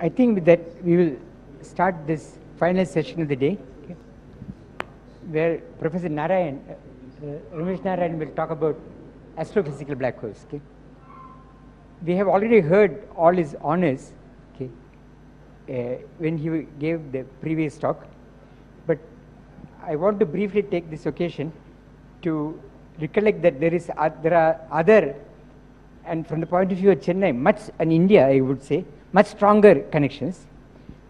I think with that we will start this final session of the day, okay, where Professor Narayan, Ramesh Narayan will talk about astrophysical black holes. Okay. We have already heard all his honors, okay, when he gave the previous talk, but I want to briefly take this occasion to recollect that there are other, and from the point of view of Chennai, and India I would say, much stronger connections,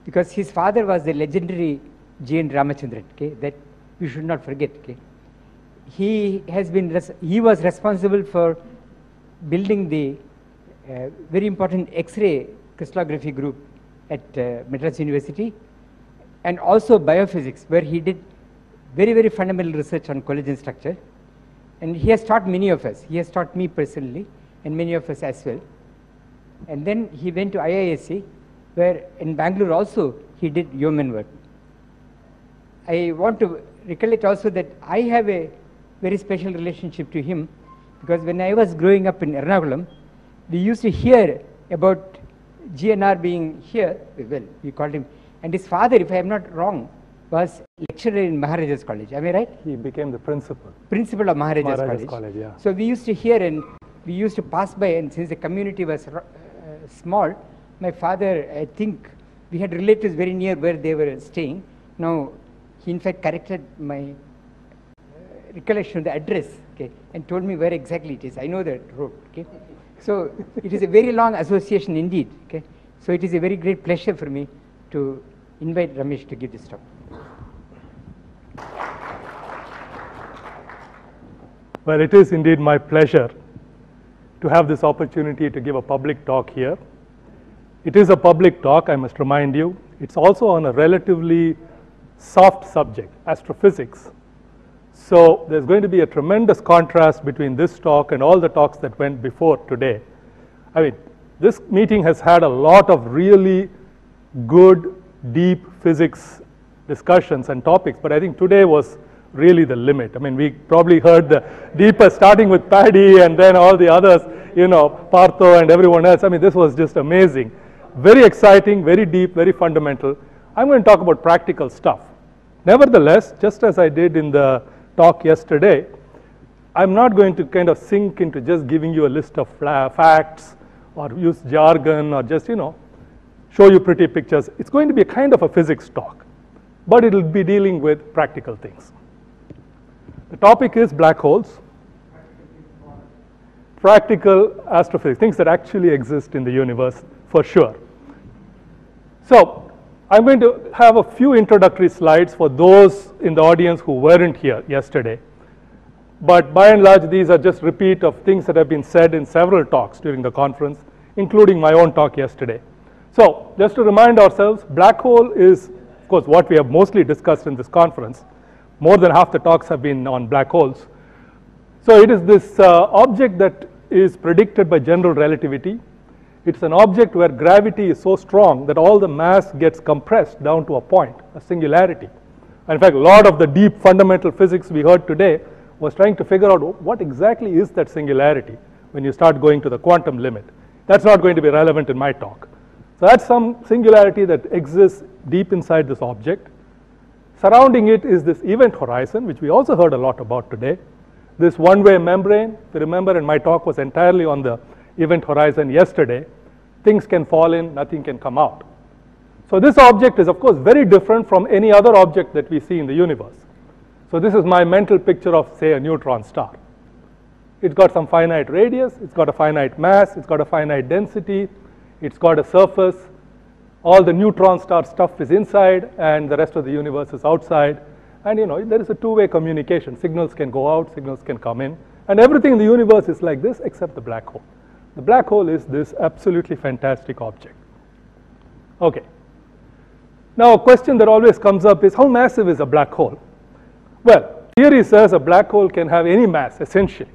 because his father was the legendary G.N. Ramachandran, okay, that we should not forget. Okay. He was responsible for building the very important X-ray crystallography group at Madras University, and also biophysics, where he did very, very fundamental research on collagen structure. And he has taught many of us. He has taught me personally, and many of us as well. And then he went to IISc, where in Bangalore also he did yeoman work. I want to recollect also that I have a very special relationship to him, because when I was growing up in Ernakulam, we used to hear about GNR being here, well, we called him, and his father, if I am not wrong, was lecturer in Maharaja's College. Am I right? He became the principal. Principal of Maharaja's College. Yeah. So we used to hear, and we used to pass by, and since the community was small, my father, I think, we had relatives very near where they were staying. Now, he in fact corrected my recollection of the address, okay, and told me where exactly it is. I know that road. Okay. So it is a very long association indeed. Okay. So it is a very great pleasure for me to invite Ramesh to give this talk. Well, it is indeed my pleasure to have this opportunity to give a public talk here. It is a public talk, I must remind you. It's also on a relatively soft subject, astrophysics. So there's going to be a tremendous contrast between this talk and all the talks that went before today. I mean, this meeting has had a lot of really good, deep physics discussions and topics, but I think today was really the limit. I mean, we probably heard the deepest, starting with Paddy and then all the others, you know, Partho and everyone else. I mean, this was just amazing. Very exciting, very deep, very fundamental. I'm going to talk about practical stuff. Nevertheless, just as I did in the talk yesterday, I'm not going to kind of sink into just giving you a list of facts or use jargon or just, you know, show you pretty pictures. It's going to be a kind of a physics talk, but it'll be dealing with practical things. The topic is black holes, practical astrophysics, things that actually exist in the universe for sure. So I'm going to have a few introductory slides for those in the audience who weren't here yesterday. But by and large, these are just repeat of things that have been said in several talks during the conference, including my own talk yesterday. So just to remind ourselves, black hole is, of course, what we have mostly discussed in this conference. More than half the talks have been on black holes. So it is this object that is predicted by general relativity. It's an object where gravity is so strong that all the mass gets compressed down to a point, a singularity. In fact, a lot of the deep fundamental physics we heard today was trying to figure out what exactly is that singularity when you start going to the quantum limit. That's not going to be relevant in my talk. So that's some singularity that exists deep inside this object. Surrounding it is this event horizon, which we also heard a lot about today. This one-way membrane, if you remember, and my talk was entirely on the event horizon yesterday. Things can fall in, nothing can come out. So this object is, of course, very different from any other object that we see in the universe. So this is my mental picture of, say, a neutron star. It's got some finite radius, it's got a finite mass, it's got a finite density, it's got a surface. All the neutron star stuff is inside, and the rest of the universe is outside. And you know, there is a two-way communication. Signals can go out, signals can come in. And everything in the universe is like this except the black hole. The black hole is this absolutely fantastic object. Okay. Now, a question that always comes up is, how massive is a black hole? Well, theory says a black hole can have any mass, essentially,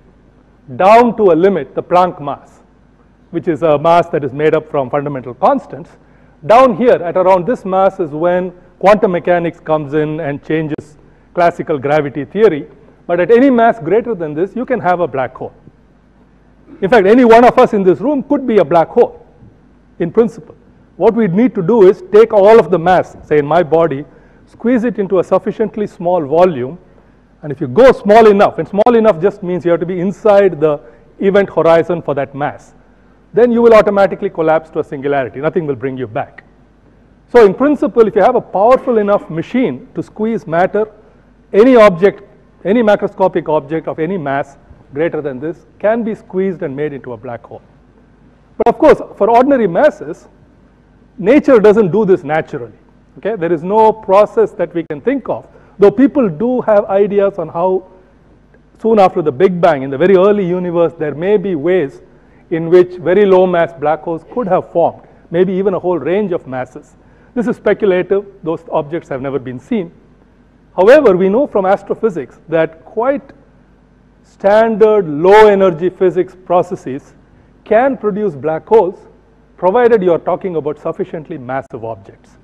down to a limit, the Planck mass, which is a mass that is made up from fundamental constants. Down here, at around this mass, is when quantum mechanics comes in and changes classical gravity theory. But at any mass greater than this, you can have a black hole. In fact, any one of us in this room could be a black hole, in principle. what we need to do is take all of the mass, say in my body, squeeze it into a sufficiently small volume, and if you go small enough, and small enough just means you have to be inside the event horizon for that mass, then you will automatically collapse to a singularity. Nothing will bring you back. So in principle, if you have a powerful enough machine to squeeze matter, any object, any macroscopic object of any mass greater than this can be squeezed and made into a black hole. But of course, for ordinary masses, nature doesn't do this naturally. Okay? There is no process that we can think of, though people do have ideas on how soon after the Big Bang, in the very early universe, there may be ways in which very low mass black holes could have formed, maybe even a whole range of masses. This is speculative. Those objects have never been seen. However, we know from astrophysics that quite standard low energy physics processes can produce black holes, provided you are talking about sufficiently massive objects.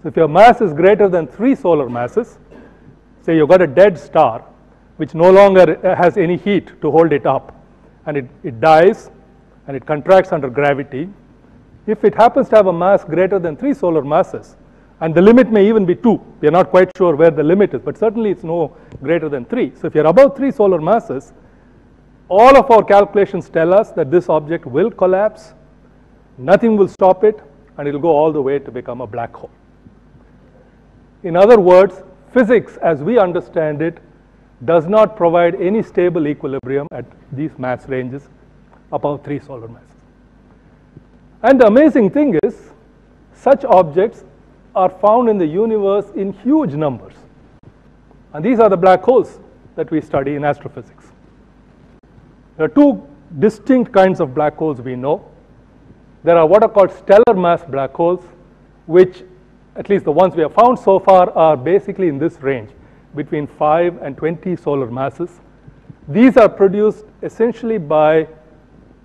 So if your mass is greater than 3 solar masses, say you've got a dead star which no longer has any heat to hold it up, and it dies and it contracts under gravity. If it happens to have a mass greater than 3 solar masses, and the limit may even be 2, we are not quite sure where the limit is, but certainly it's no greater than 3. So if you're above 3 solar masses, all of our calculations tell us that this object will collapse, nothing will stop it, and it will go all the way to become a black hole. In other words, physics as we understand it does not provide any stable equilibrium at these mass ranges above 3 solar masses. And the amazing thing is, such objects are found in the universe in huge numbers. And these are the black holes that we study in astrophysics. There are 2 distinct kinds of black holes we know. There are what are called stellar mass black holes, which, at least the ones we have found so far, are basically in this range, between 5 and 20 solar masses. These are produced essentially by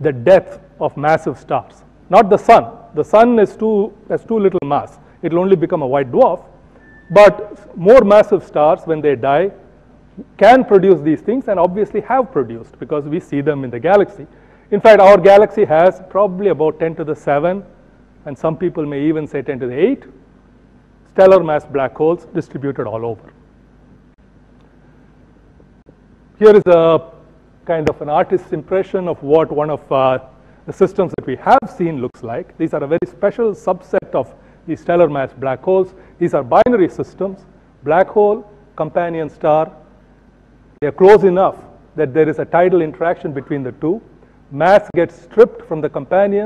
the death of massive stars, not the sun. The sun has too little mass. It will only become a white dwarf. But more massive stars, when they die, can produce these things, and obviously have produced, because we see them in the galaxy. In fact, our galaxy has probably about 10 to the 7, and some people may even say 10 to the 8, stellar mass black holes distributed all over. Here is a kind of an artist's impression of what one of the systems that we have seen looks like. These are a very special subset of these stellar mass black holes. These are binary systems, black hole, companion star. They are close enough that there is a tidal interaction between the two. Mass gets stripped from the companion,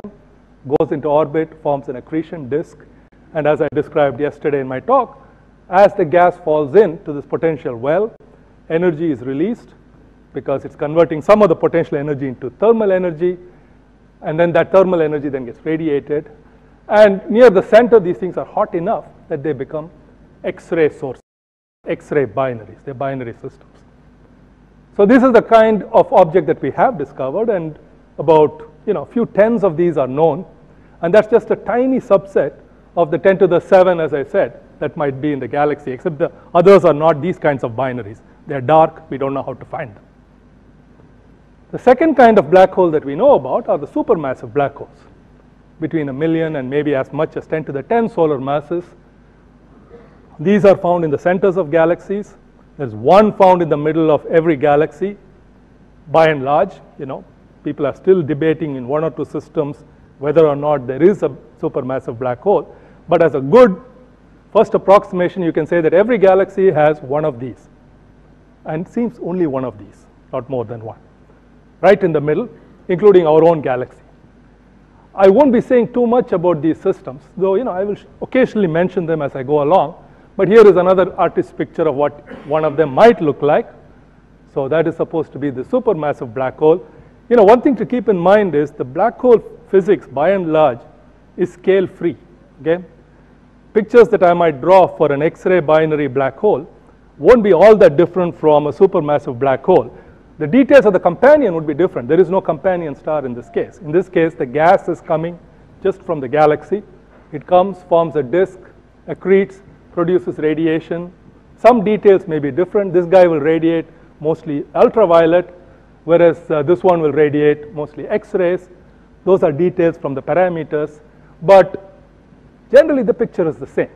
goes into orbit, forms an accretion disk, and as I described yesterday in my talk, as the gas falls into this potential well, energy is released because it's converting some of the potential energy into thermal energy, and then that thermal energy then gets radiated. And near the center, these things are hot enough that they become X-ray sources, X-ray binaries. They're binary systems. So this is the kind of object that we have discovered, and about a few tens of these are known, and that's just a tiny subset of the 10 to the 7, as I said, that might be in the galaxy, except the others are not these kinds of binaries. They're dark. We don't know how to find them. The second kind of black hole that we know about are the supermassive black holes, between 1 million and maybe as much as 10 to the 10 solar masses. These are found in the centers of galaxies. There's one found in the middle of every galaxy. By and large, people are still debating in 1 or 2 systems whether or not there is a supermassive black hole. But as a good first approximation, you can say that every galaxy has one of these. And it seems only one of these, not more than one, right in the middle, including our own galaxy. I won't be saying too much about these systems, though I will occasionally mention them as I go along. But here is another artist's picture of what one of them might look like. So that is supposed to be the supermassive black hole. One thing to keep in mind is the black hole physics, by and large, is scale-free. Okay? Pictures that I might draw for an X-ray binary black hole won't be all that different from a supermassive black hole. The details of the companion would be different. There is no companion star in this case. In this case, the gas is coming just from the galaxy. It comes, forms a disk, accretes, produces radiation. Some details may be different. This guy will radiate mostly ultraviolet, whereas this one will radiate mostly X-rays. Those are details from the parameters. But generally the picture is the same.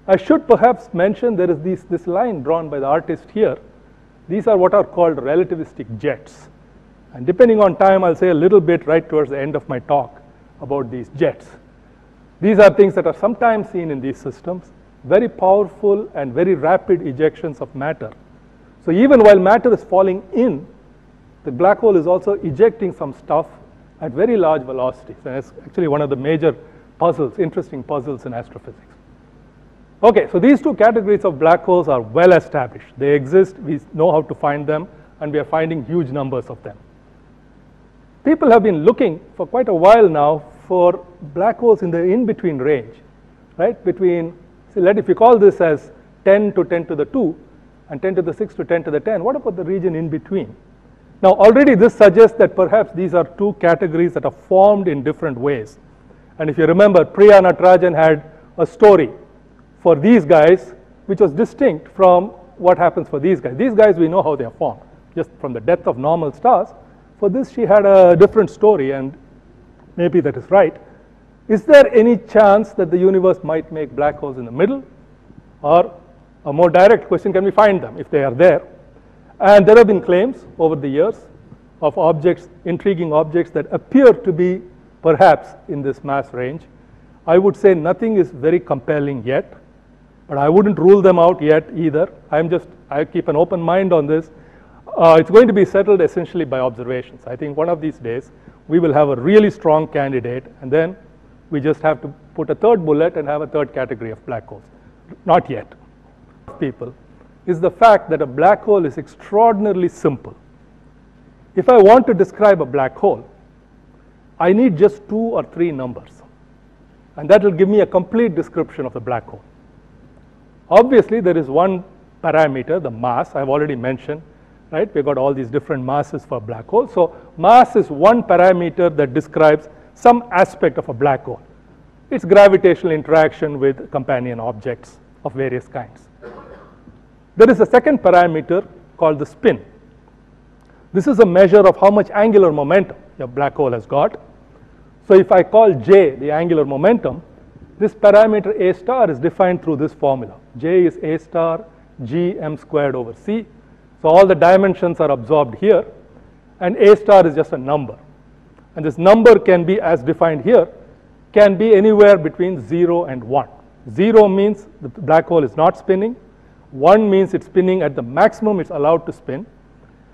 I should perhaps mention there is this line drawn by the artist here. These are what are called relativistic jets. And depending on time, I'll say a little bit right towards the end of my talk about these jets. These are things that are sometimes seen in these systems, very powerful and very rapid ejections of matter. So even while matter is falling in, the black hole is also ejecting some stuff at very large velocities. And it's actually one of the major puzzles, interesting puzzles in astrophysics. Okay, so these two categories of black holes are well established. They exist, we know how to find them, and we are finding huge numbers of them. People have been looking for quite a while now for black holes in the in-between range, right? Between, if you call this as 10 to 10 to the 2 and 10 to the 6 to 10 to the 10, what about the region in between? Now already this suggests that perhaps these are two categories that are formed in different ways. And if you remember, Priya Natarajan had a story for these guys which was distinct from what happens for these guys. These guys we know how they are formed, just from the death of normal stars. For this she had a different story, and maybe that is right. Is there any chance that the universe might make black holes in the middle? Or a more direct question, can we find them if they are there? And there have been claims over the years of objects, intriguing objects that appear to be perhaps in this mass range. I would say nothing is very compelling yet, but I wouldn't rule them out yet either. I keep an open mind on this. It's going to be settled essentially by observations. I think one of these days we will have a really strong candidate, and then we just have to put a third bullet and have a third category of black holes. Not yet. People is the fact that a black hole is extraordinarily simple. If I want to describe a black hole, I need just 2 or 3 numbers, and that will give me a complete description of the black hole. Obviously, there is one parameter, the mass, I've already mentioned, right? We've got all these different masses for a black hole. So mass is one parameter that describes some aspect of a black hole. It's gravitational interaction with companion objects of various kinds. There is a second parameter called the spin. This is a measure of how much angular momentum your black hole has got. So if I call J the angular momentum, this parameter A star is defined through this formula. J is A star G m squared over C. So all the dimensions are absorbed here, and A star is just a number. And this number can be, as defined here, can be anywhere between 0 and 1. 0 means the black hole is not spinning. 1 means it's spinning at the maximum it's allowed to spin.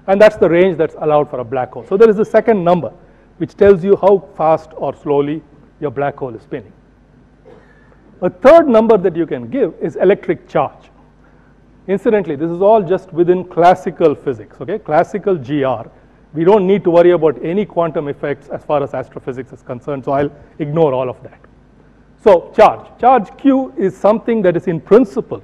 And that's the range that's allowed for a black hole. So there is a second number which tells you how fast or slowly your black hole is spinning. A third number that you can give is electric charge. Incidentally, this is all just within classical physics, okay? Classical GR. We don't need to worry about any quantum effects as far as astrophysics is concerned, so I'll ignore all of that. So charge. Charge Q is something that is in principle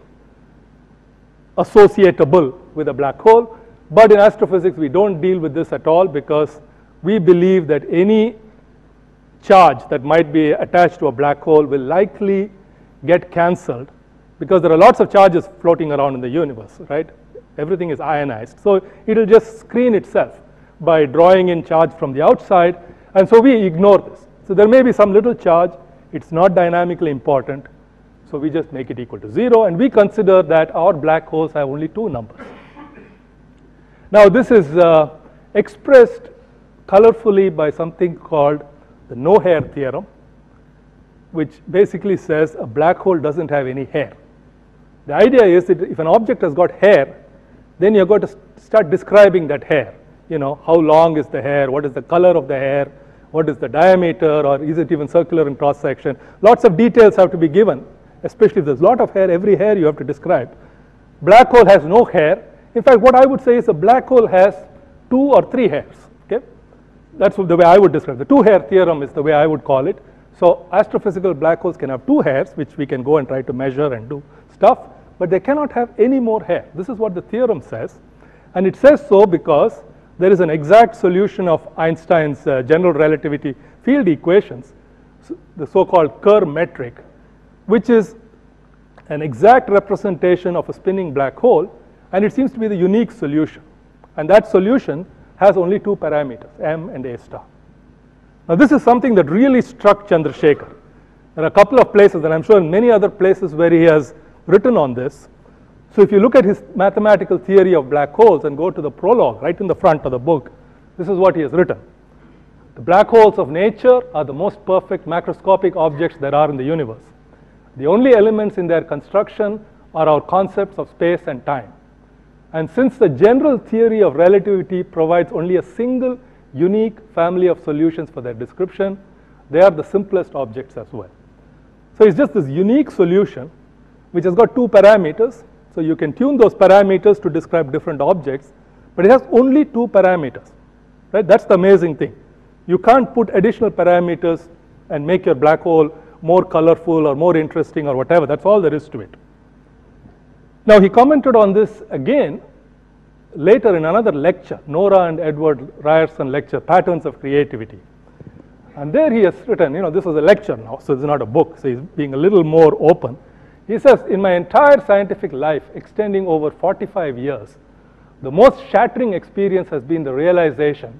associatable with a black hole, but in astrophysics we don't deal with this at all because we believe that any charge that might be attached to a black hole will likely get cancelled because there are lots of charges floating around in the universe, right? Everything is ionized. So it will just screen itself by drawing in charge from the outside, and so we ignore this. So there may be some little charge, it's not dynamically important, so we just make it equal to 0, and we consider that our black holes have only 2 numbers. Now this is expressed colorfully by something called the no-hair theorem, which basically says a black hole doesn't have any hair. The idea is that if an object has got hair, then you've got to start describing that hair. You know, how long is the hair, what is the color of the hair, what is the diameter, or is it even circular in cross section. Lots of details have to be given, especially if there's a lot of hair, every hair you have to describe. Black hole has no hair. In fact, what I would say is a black hole has 2 or 3 hairs. Okay, that's the way I would describe it. The 2-hair theorem is the way I would call it. So astrophysical black holes can have 2 hairs, which we can go and try to measure and do stuff, but they cannot have any more hair. This is what the theorem says, and it says so because there is an exact solution of Einstein's general relativity field equations, the so-called Kerr metric, which is an exact representation of a spinning black hole, and it seems to be the unique solution. And that solution has only 2 parameters, m and a star. Now this is something that really struck Chandrasekhar. There are a couple of places, and I'm sure in many other places where he has written on this. So if you look at his mathematical theory of black holes and go to the prologue right in the front of the book, this is what he has written. The black holes of nature are the most perfect macroscopic objects there are in the universe. The only elements in their construction are our concepts of space and time. And since the general theory of relativity provides only a single unique family of solutions for their description, they are the simplest objects as well. So it's just this unique solution which has got two parameters. So you can tune those parameters to describe different objects, but it has only two parameters. Right? That's the amazing thing. You can't put additional parameters and make your black hole more colorful or more interesting or whatever. That's all there is to it. Now he commented on this again later in another lecture, Nora and Edward Ryerson lecture, Patterns of Creativity. And there he has written, this is a lecture now, so it's not a book, so he's being a little more open. He says, in my entire scientific life, extending over 45 years, the most shattering experience has been the realization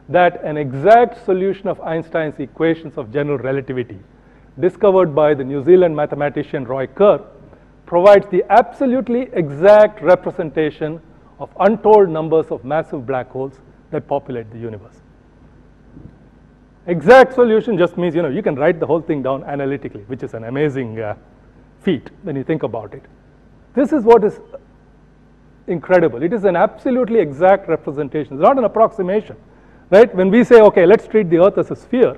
that an exact solution of Einstein's equations of general relativity, discovered by the New Zealand mathematician Roy Kerr, provides the absolutely exact representation of untold numbers of massive black holes that populate the universe. Exact solution just means, you can write the whole thing down analytically, which is an amazing feat when you think about it. This is what is incredible. It is an absolutely exact representation. It's not an approximation, right? When we say, okay, let's treat the Earth as a sphere,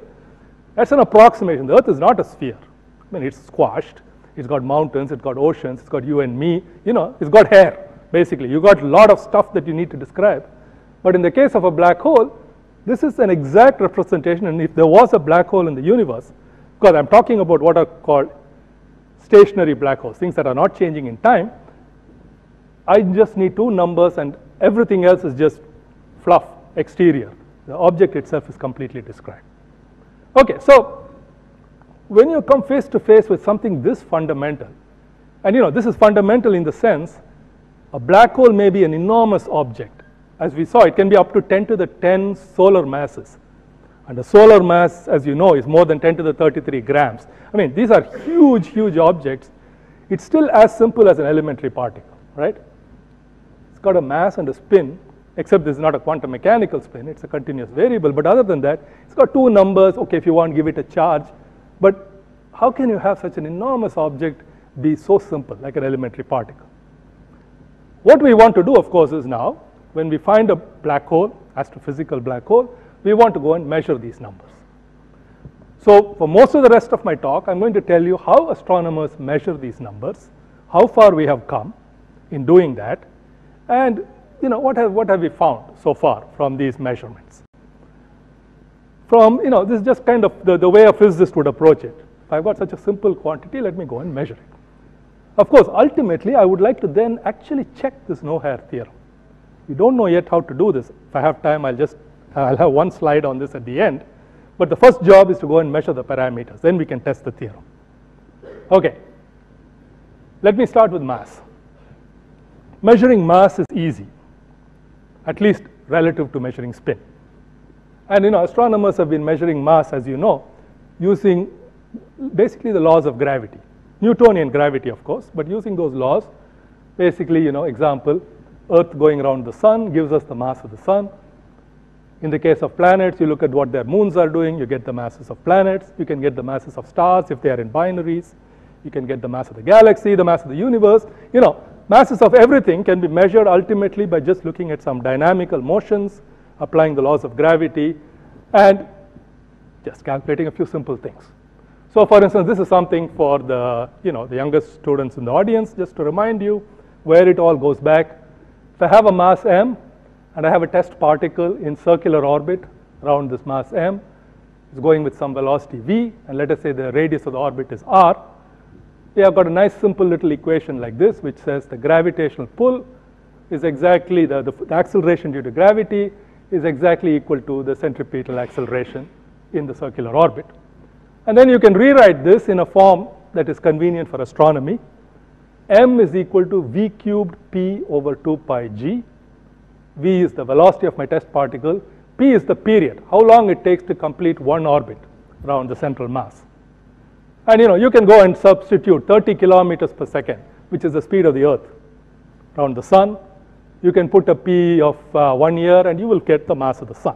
that's an approximation. The Earth is not a sphere. I mean, it's squashed. It's got mountains. It's got oceans. It's got you and me. It's got hair, basically. You got a lot of stuff that you need to describe. But in the case of a black hole, this is an exact representation. And if there was a black hole in the universe, because I'm talking about what are called stationary black holes, things that are not changing in time, I just need two numbers and everything else is just fluff, exterior. The object itself is completely described. Okay, so when you come face to face with something this fundamental, and this is fundamental in the sense, a black hole may be an enormous object. As we saw, it can be up to 10 to the 10 solar masses. And the solar mass, as you know, is more than 10 to the 33 grams. I mean, these are huge, huge objects. It's still as simple as an elementary particle, right? It's got a mass and a spin, except this is not a quantum mechanical spin. It's a continuous variable. But other than that, it's got two numbers. Okay, if you want, give it a charge. But how can you have such an enormous object be so simple, like an elementary particle? What we want to do, of course, is now, when we find a black hole, astrophysical black hole, we want to go and measure these numbers. So for most of the rest of my talk, I'm going to tell you how astronomers measure these numbers, how far we have come in doing that, and what have we found so far from these measurements. From, this is just kind of the way a physicist would approach it. If I've got such a simple quantity, let me go and measure it. Of course, ultimately, I would like to then actually check this no-hair theorem. We don't know yet how to do this. If I have time, I'll have one slide on this at the end. But the first job is to go and measure the parameters. Then we can test the theorem. Okay. Let me start with mass. Measuring mass is easy, at least relative to measuring spin. And astronomers have been measuring mass, as you know, using basically the laws of gravity. Newtonian gravity, of course, but using those laws, basically, example, Earth going around the sun gives us the mass of the sun. In the case of planets, you look at what their moons are doing, you get the masses of planets, you can get the masses of stars if they are in binaries, you can get the mass of the galaxy, the mass of the universe. Masses of everything can be measured ultimately by just looking at some dynamical motions, applying the laws of gravity, and just calculating a few simple things. So for instance, this is something for the, the youngest students in the audience, just to remind you where it all goes back. If I have a mass m, and I have a test particle in circular orbit around this mass m, it's going with some velocity v, and let us say the radius of the orbit is r, we have got a nice simple little equation like this, which says the gravitational pull is exactly, the acceleration due to gravity is exactly equal to the centripetal acceleration in the circular orbit. And then you can rewrite this in a form that is convenient for astronomy. M is equal to v cubed p over 2 pi g. V is the velocity of my test particle. P is the period, how long it takes to complete one orbit around the central mass. And you can go and substitute 30 kilometers per second, which is the speed of the Earth around the sun. You can put a P of 1 year and you will get the mass of the sun.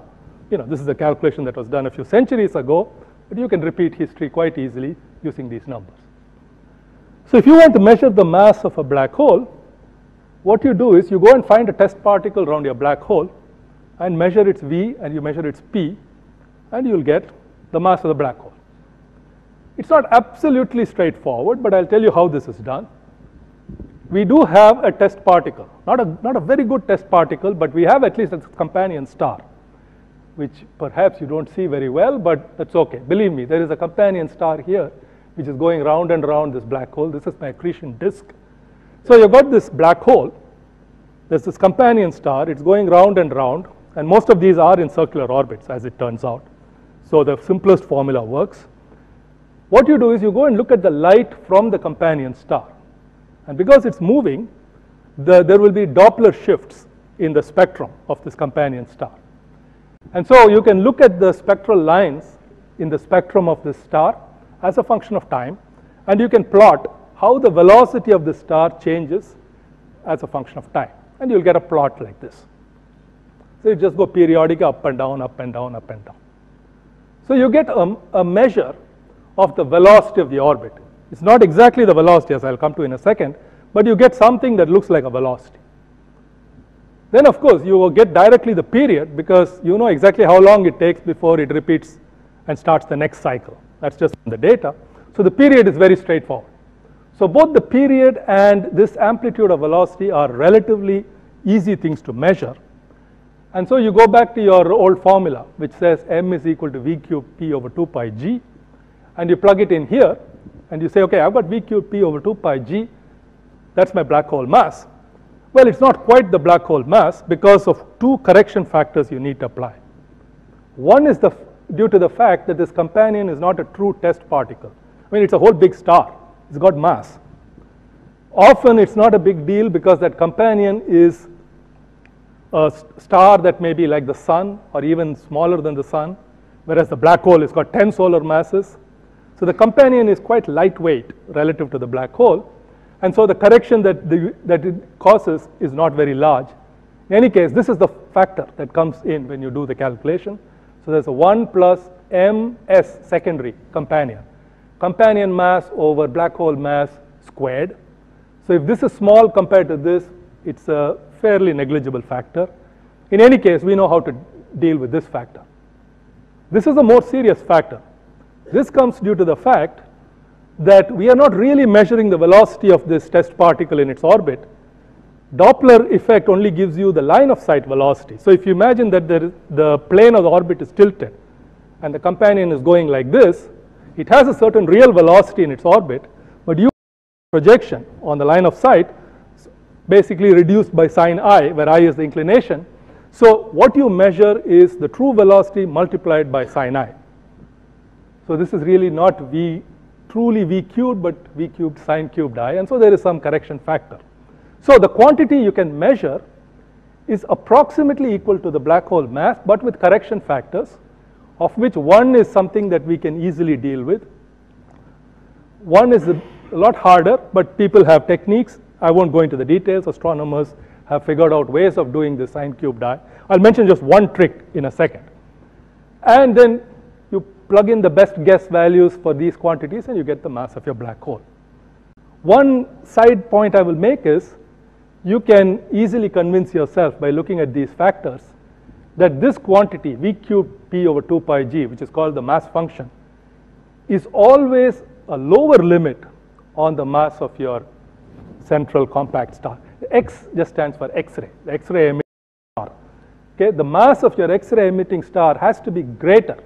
This is a calculation that was done a few centuries ago, but you can repeat history quite easily using these numbers. So if you want to measure the mass of a black hole, what you do is you go and find a test particle around your black hole and measure its V and you measure its P, and you'll get the mass of the black hole. It's not absolutely straightforward, but I'll tell you how this is done. We do have a test particle, not a very good test particle, but we have at least a companion star, which perhaps you don't see very well, but that's okay. Believe me, there is a companion star here, which is going round and round this black hole. This is my accretion disk. So you've got this black hole. There's this companion star. It's going round and round, and most of these are in circular orbits, as it turns out. So the simplest formula works. What you do is you go and look at the light from the companion star. And because it's moving, there will be Doppler shifts in the spectrum of this companion star. And so you can look at the spectral lines in the spectrum of this star as a function of time, and you can plot how the velocity of the star changes as a function of time. And you'll get a plot like this. So you just go periodic up and down, up and down, up and down. So you get a measure of the velocity of the orbit. It's not exactly the velocity, as I'll come to in a second, but you get something that looks like a velocity. Then, of course, you will get directly the period, because you know exactly how long it takes before it repeats and starts the next cycle. That's just from the data. So the period is very straightforward. So both the period and this amplitude of velocity are relatively easy things to measure. And so you go back to your old formula, which says m is equal to v cubed p over 2 pi g, and you plug it in here, and you say, okay, I've got v cubed p over 2 pi g, that's my black hole mass. Well, it's not quite the black hole mass because of two correction factors you need to apply. One is due to the fact that this companion is not a true test particle. I mean, it's a whole big star. It's got mass. Often it's not a big deal because that companion is a star that may be like the sun or even smaller than the sun, whereas the black hole has got 10 solar masses. So the companion is quite lightweight relative to the black hole, and so the correction that it causes is not very large. In any case, this is the factor that comes in when you do the calculation. So there's a 1 plus ms secondary companion mass over black hole mass squared. So if this is small compared to this, it's a fairly negligible factor. In any case, we know how to deal with this factor. This is a more serious factor. This comes due to the fact that we are not really measuring the velocity of this test particle in its orbit. Doppler effect only gives you the line of sight velocity. So if you imagine that the plane of the orbit is tilted and the companion is going like this, it has a certain real velocity in its orbit, but you projection on the line of sight basically reduced by sine I, where I is the inclination. So what you measure is the true velocity multiplied by sine I. So this is really not truly v cubed, but v cubed sine cubed I, and so there is some correction factor. So the quantity you can measure is approximately equal to the black hole mass, but with correction factors, of which one is something that we can easily deal with. One is a lot harder, but people have techniques. I won't go into the details. Astronomers have figured out ways of doing the sine cubed I. I'll mention just one trick in a second. And then you plug in the best guess values for these quantities and you get the mass of your black hole. One side point I will make is you can easily convince yourself by looking at these factors that this quantity v cubed p over 2 pi g, which is called the mass function, is always a lower limit on the mass of your central compact star. The X just stands for X-ray, the X-ray emitting star. Okay, the mass of your X-ray emitting star has to be greater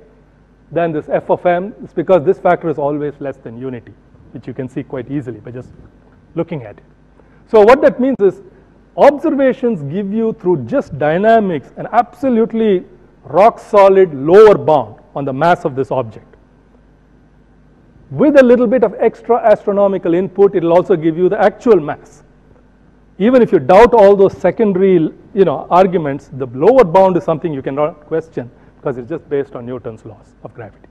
than this f of m. It's because this factor is always less than unity, which you can see quite easily by just looking at it. So what that means is observations give you through just dynamics an absolutely rock solid lower bound on the mass of this object. With a little bit of extra astronomical input, it will also give you the actual mass. Even if you doubt all those secondary arguments, the lower bound is something you cannot question because it's just based on Newton's laws of gravity.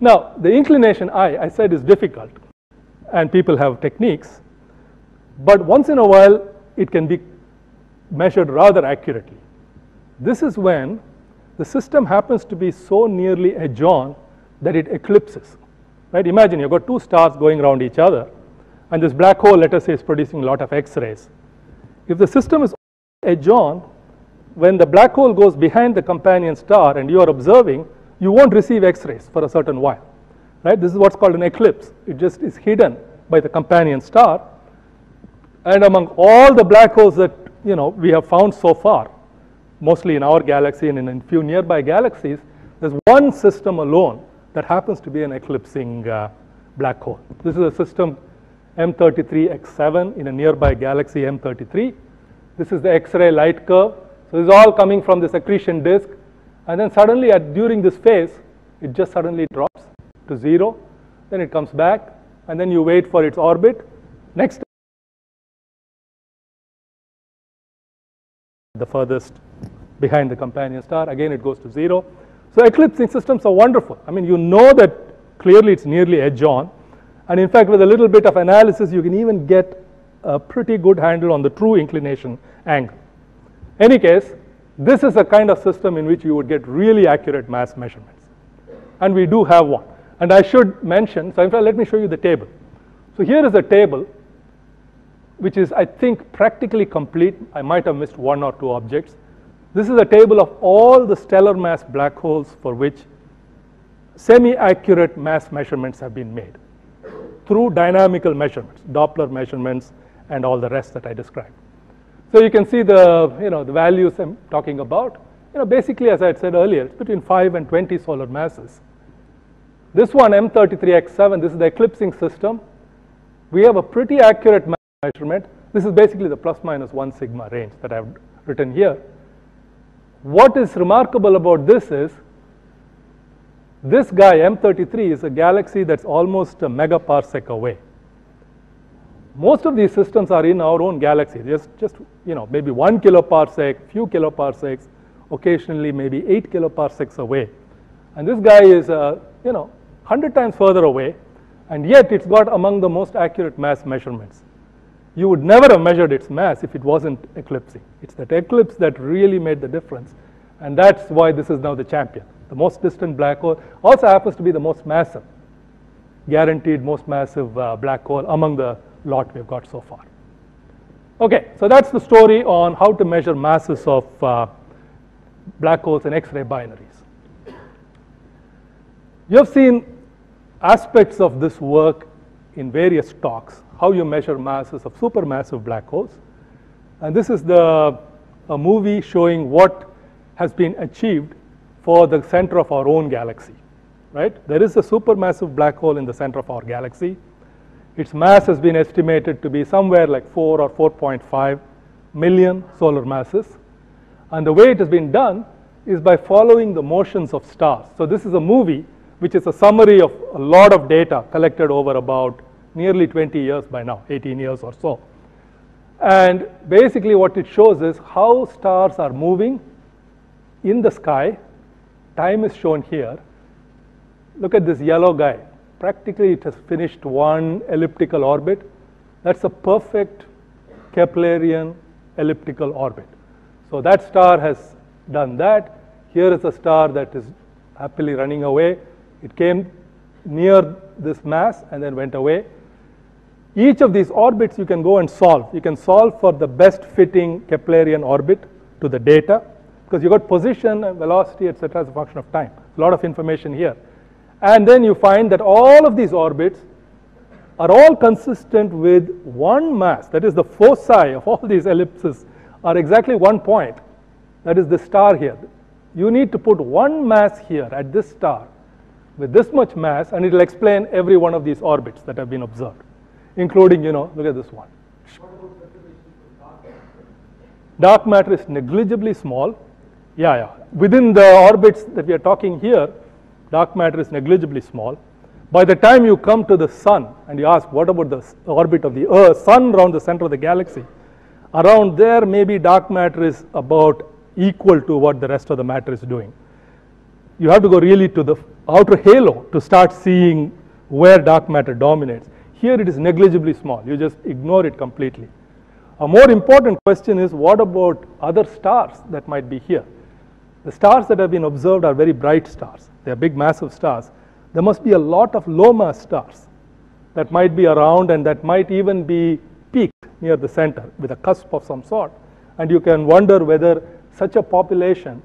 Now, the inclination I said is difficult, and people have techniques, but once in a while it can be measured rather accurately. This is when the system happens to be so nearly edge-on that it eclipses. Right? Imagine you've got two stars going around each other, and this black hole, let us say, is producing a lot of X-rays. If the system is edge-on, when the black hole goes behind the companion star and you are observing, you won't receive X-rays for a certain while. Right? This is what's called an eclipse. It just is hidden by the companion star. And among all the black holes that we have found so far, mostly in our galaxy and in a few nearby galaxies, there's one system alone that happens to be an eclipsing black hole. This is a system M33X7 in a nearby galaxy M33. This is the X-ray light curve. So this is all coming from this accretion disk, and then suddenly during this phase, it just suddenly drops to 0. Then it comes back, and then you wait for its orbit. Next, the furthest behind the companion star, again it goes to 0. So eclipsing systems are wonderful. I mean, you know that clearly it's nearly edge-on, and in fact with a little bit of analysis you can even get a pretty good handle on the true inclination angle. Any case, this is a kind of system in which you would get really accurate mass measurements, and we do have one. And I should mention, so in fact let me show you the table. So here is a table which is, I think, practically complete. I might have missed one or two objects. This is a table of all the stellar mass black holes for which semi-accurate mass measurements have been made through dynamical measurements, Doppler measurements, and all the rest that I described. So you can see the the values I'm talking about. Basically, as I had said earlier, it's between 5 and 20 solar masses. This one, M33X7, this is the eclipsing system. We have a pretty accurate measurement. This is basically the plus minus 1 sigma range that I've written here. What is remarkable about this is, this guy, M33, is a galaxy that's almost a megaparsec away. Most of these systems are in our own galaxy, just maybe 1 kiloparsec, few kiloparsecs, occasionally maybe 8 kiloparsecs away. And this guy is 100 times further away, and yet it's got among the most accurate mass measurements. You would never have measured its mass if it wasn't eclipsing. It's that eclipse that really made the difference, and that's why this is now the champion. The most distant black hole also happens to be the most massive, guaranteed most massive black hole among the lot we've got so far. Okay, so that's the story on how to measure masses of black holes and X-ray binaries. You have seen aspects of this work in various talks, how you measure masses of supermassive black holes. And this is a movie showing what has been achieved for the center of our own galaxy. Right? There is a supermassive black hole in the center of our galaxy. Its mass has been estimated to be somewhere like 4 or 4.5 million solar masses. And the way it has been done is by following the motions of stars. So this is a movie which is a summary of a lot of data collected over about nearly 20 years by now, 18 years or so. And basically what it shows is how stars are moving in the sky. Time is shown here. Look at this yellow guy. Practically it has finished one elliptical orbit. That's a perfect Keplerian elliptical orbit. So that star has done that. Here is a star that is happily running away. It came near this mass and then went away. Each of these orbits you can go and solve. You can solve for the best fitting Keplerian orbit to the data, because you got position and velocity, etc., as a function of time. A lot of information here. And then you find that all of these orbits are all consistent with one mass. That is, the foci of all these ellipses are exactly one point. That is the star here. You need to put one mass here at this star with this much mass, and it will explain every one of these orbits that have been observed, including, look at this one. Dark matter is negligibly small. Yeah. Within the orbits that we are talking here, dark matter is negligibly small. By the time you come to the sun and you ask, what about the orbit of the Earth, sun around the center of the galaxy, around there maybe dark matter is about equal to what the rest of the matter is doing. You have to go really to the outer halo to start seeing where dark matter dominates. Here it is negligibly small. You just ignore it completely. A more important question is, what about other stars that might be here? The stars that have been observed are very bright stars. They are big, massive stars. There must be a lot of low mass stars that might be around and that might even be peaked near the center with a cusp of some sort. And you can wonder whether such a population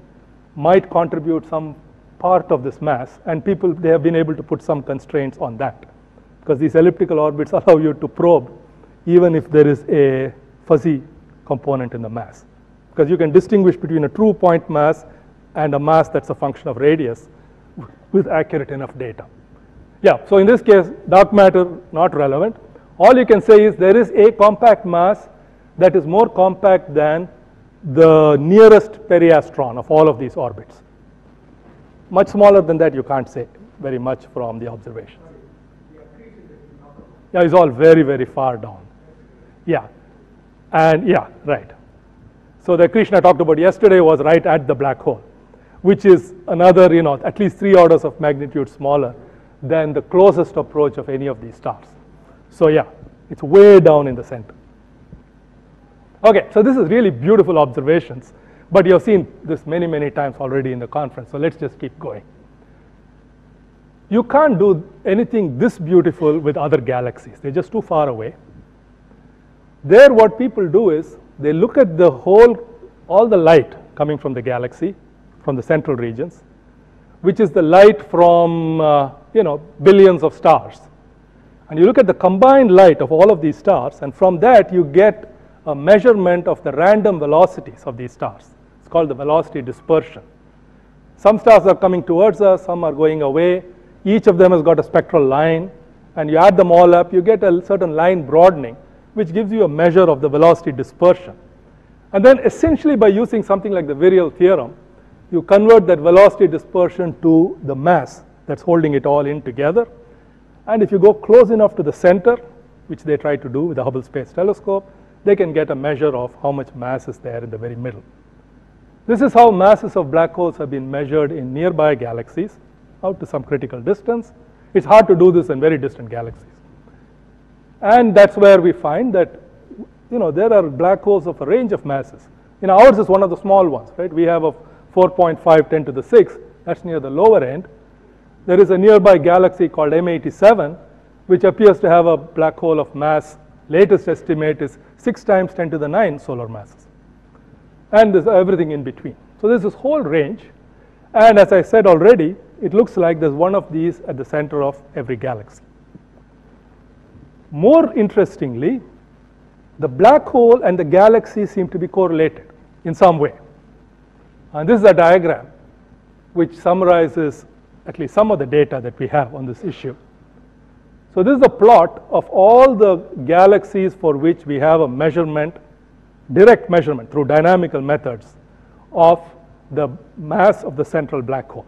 might contribute some part of this mass, and they have been able to put some constraints on that, because these elliptical orbits allow you to probe even if there is a fuzzy component in the mass, because you can distinguish between a true point mass and a mass that's a function of radius with accurate enough data. Yeah, so in this case, dark matter not relevant. All you can say is there is a compact mass that is more compact than the nearest periastron of all of these orbits. Much smaller than that, you can't say very much from the observations. Yeah, it's all very, very far down. Yeah, and yeah, right. So the accretion I talked about yesterday was right at the black hole, which is another, at least 3 orders of magnitude smaller than the closest approach of any of these stars. So yeah, it's way down in the center. Okay, so this is really beautiful observations, but you have seen this many, many times already in the conference, so let's just keep going. You can't do anything this beautiful with other galaxies. They're just too far away. There, what people do is they look at all the light coming from the galaxy, from the central regions, which is the light from, billions of stars. And you look at the combined light of all of these stars, and from that you get a measurement of the random velocities of these stars. It's called the velocity dispersion. Some stars are coming towards us, some are going away. Each of them has got a spectral line, and you add them all up, you get a certain line broadening, which gives you a measure of the velocity dispersion. And then essentially by using something like the virial theorem, you convert that velocity dispersion to the mass that's holding it all in together. And if you go close enough to the center, which they try to do with the Hubble Space Telescope, they can get a measure of how much mass is there in the very middle. This is how masses of black holes have been measured in nearby galaxies out to some critical distance. It's hard to do this in very distant galaxies. And that's where we find that there are black holes of a range of masses. Ours is one of the small ones, right? We have a 4.5 10 to the 6, that's near the lower end. There is a nearby galaxy called M87, which appears to have a black hole of mass, latest estimate is 6 times 10 to the 9 solar masses. And there's everything in between. So there's this whole range, and as I said already, it looks like there's one of these at the center of every galaxy. More interestingly, the black hole and the galaxy seem to be correlated in some way. And this is a diagram which summarizes at least some of the data that we have on this issue. So this is a plot of all the galaxies for which we have a measurement, direct measurement through dynamical methods of the mass of the central black hole.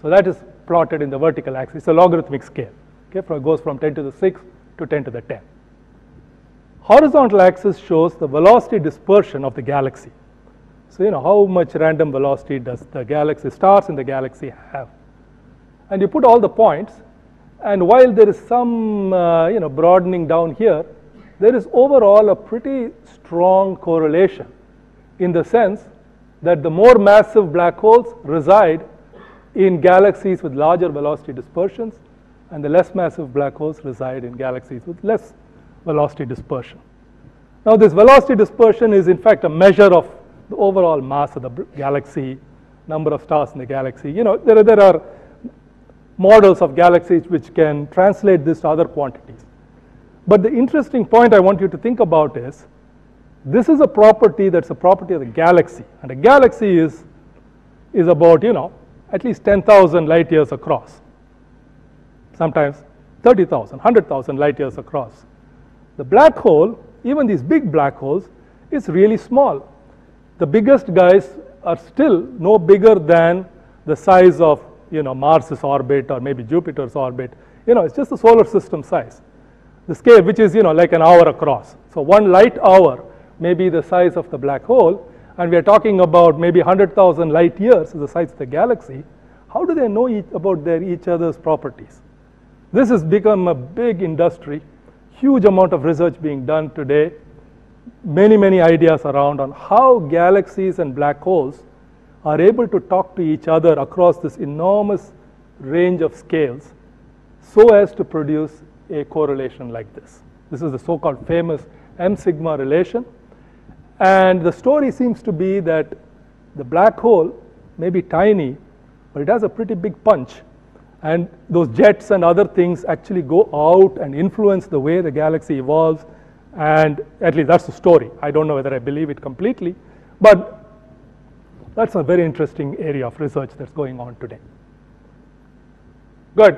So that is plotted in the vertical axis. It's a logarithmic scale. Okay, it goes from 10 to the 6 to 10 to the 10. Horizontal axis shows the velocity dispersion of the galaxy. So how much random velocity does the stars in the galaxy have? And you put all the points, and while there is some broadening down here, there is overall a pretty strong correlation in the sense that the more massive black holes reside in galaxies with larger velocity dispersions, and the less massive black holes reside in galaxies with less velocity dispersion. Now this velocity dispersion is in fact a measure of the overall mass of the galaxy, number of stars in the galaxy. There are models of galaxies which can translate this to other quantities. But the interesting point I want you to think about is, this is a property that's a property of the galaxy. And a galaxy is about, at least 10,000 light years across. Sometimes 30,000, 100,000 light years across. The black hole, even these big black holes, is really small. The biggest guys are still no bigger than the size of Mars's orbit or maybe Jupiter's orbit. It's just the solar system size. The scale, which is like an hour across. So 1 light hour may be the size of the black hole, and we are talking about maybe 100,000 light years is the size of the galaxy. how do they know about each other's properties? This has become a big industry, huge amount of research being done today, many ideas around on how galaxies and black holes are able to talk to each other across this enormous range of scales so as to produce a correlation like this. This is the so-called famous M sigma relation. And the story seems to be that the black hole may be tiny, but it has a pretty big punch. And those jets and other things actually go out and influence the way the galaxy evolves. And at least that's the story. I don't know whether I believe it completely, but that's a very interesting area of research that's going on today. Good.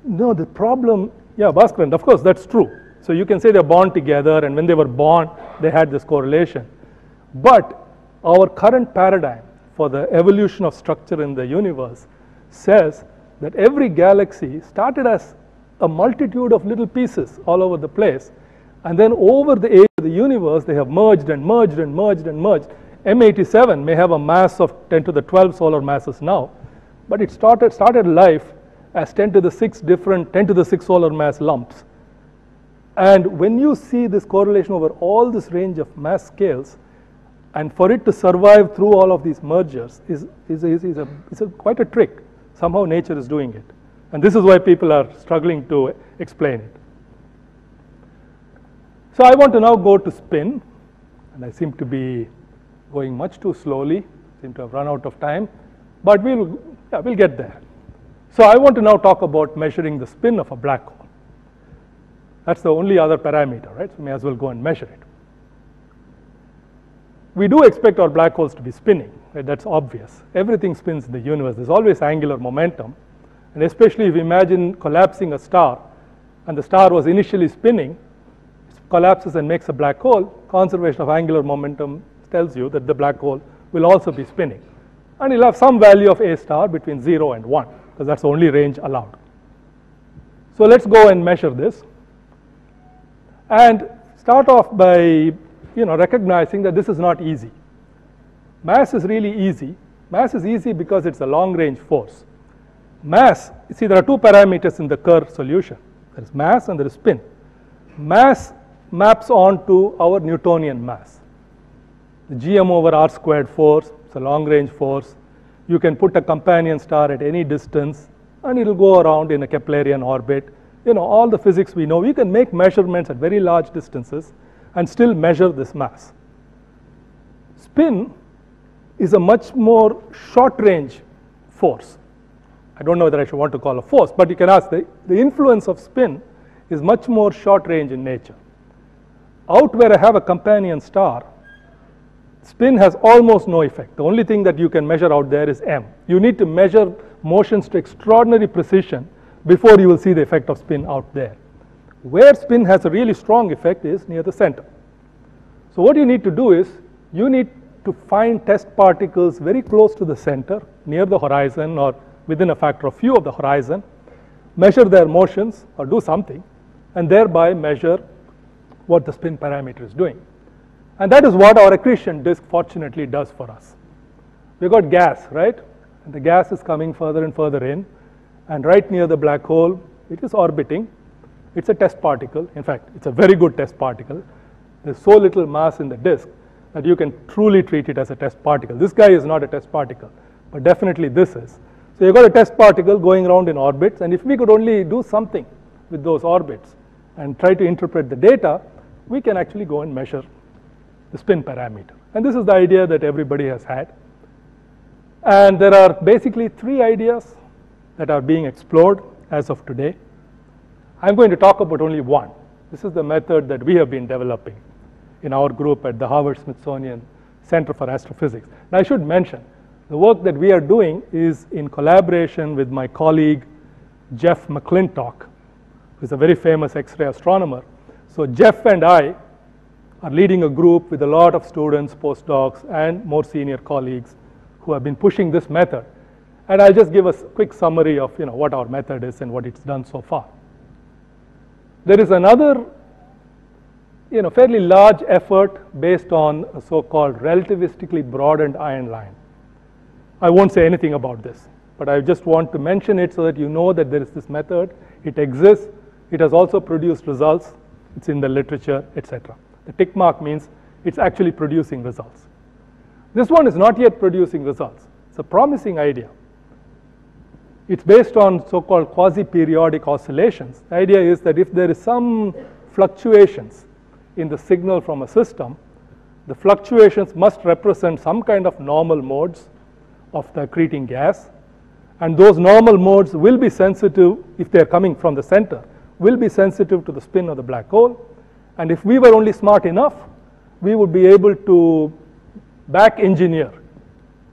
No, the problem, yeah, Bhaskaran, of course, that's true. So you can say they're born together, and when they were born, they had this correlation. But our current paradigm for the evolution of structure in the universe says that every galaxy started as a multitude of little pieces all over the place, and then over the age of the universe, they have merged and merged and merged and merged. M87 may have a mass of 10 to the 12 solar masses now, but it started life as 10 to the 6 different 10 to the 6 solar mass lumps. And when you see this correlation over all this range of mass scales, and for it to survive through all of these mergers is quite a trick. Somehow nature is doing it. And this is why people are struggling to explain it. So I want to now go to spin, and I seem to be going much too slowly, seem to have run out of time, but we'll get there. So I want to now talk about measuring the spin of a black hole. That's the only other parameter, right? So we may as well go and measure it. We do expect our black holes to be spinning, right? That's obvious. Everything spins in the universe. There's always angular momentum. And especially if you imagine collapsing a star, and the star was initially spinning, it collapses and makes a black hole, conservation of angular momentum tells you that the black hole will also be spinning. And you'll have some value of A star between 0 and 1, because that's the only range allowed. So let's go and measure this. And start off by recognizing that this is not easy. Mass is really easy. Mass is easy because it's a long-range force. Mass, see, there are two parameters in the Kerr solution. There is mass and there is spin. Mass maps onto our Newtonian mass. The gm over r squared force, it's a long-range force. You can put a companion star at any distance, and it'll go around in a Keplerian orbit. All the physics we know. We can make measurements at very large distances and still measure this mass. Spin is a much more short-range force. I don't know whether I should want to call a force, but you can ask, the influence of spin is much more short-range in nature. Out where I have a companion star, spin has almost no effect. The only thing that you can measure out there is m. You need to measure motions to extraordinary precision before you will see the effect of spin out there. Where spin has a really strong effect is near the center. So what you need to do is, you need to find test particles very close to the center, near the horizon or within a factor of few of the horizon, measure their motions or do something, and thereby measure what the spin parameter is doing. And that is what our accretion disk fortunately does for us. We've got gas, right? And the gas is coming further and further in, and right near the black hole, it is orbiting. It's a test particle. In fact, it's a very good test particle. There's so little mass in the disk that you can truly treat it as a test particle. This guy is not a test particle, but definitely this is. So you've got a test particle going around in orbits, and if we could only do something with those orbits and try to interpret the data, we can actually go and measure the spin parameter. And this is the idea that everybody has had. And there are basically three ideas that are being explored as of today. I'm going to talk about only one. This is the method that we have been developing in our group at the Harvard-Smithsonian Center for Astrophysics. Now I should mention, the work that we are doing is in collaboration with my colleague Jeff McClintock, who is a very famous X-ray astronomer. So Jeff and I are leading a group with a lot of students, postdocs, and more senior colleagues who have been pushing this method. And I'll just give a quick summary of what our method is and what it's done so far. There is another fairly large effort based on a so-called relativistically broadened ion line. I won't say anything about this, but I just want to mention it so that you know that there is this method. It exists. It has also produced results. It's in the literature, etc. The tick mark means it's actually producing results. This one is not yet producing results. It's a promising idea. It's based on so-called quasi-periodic oscillations. The idea is that if there is some fluctuations in the signal from a system, the fluctuations must represent some kind of normal modes of the accreting gas, and those normal modes will be sensitive, if they are coming from the center, will be sensitive to the spin of the black hole. And if we were only smart enough, we would be able to back engineer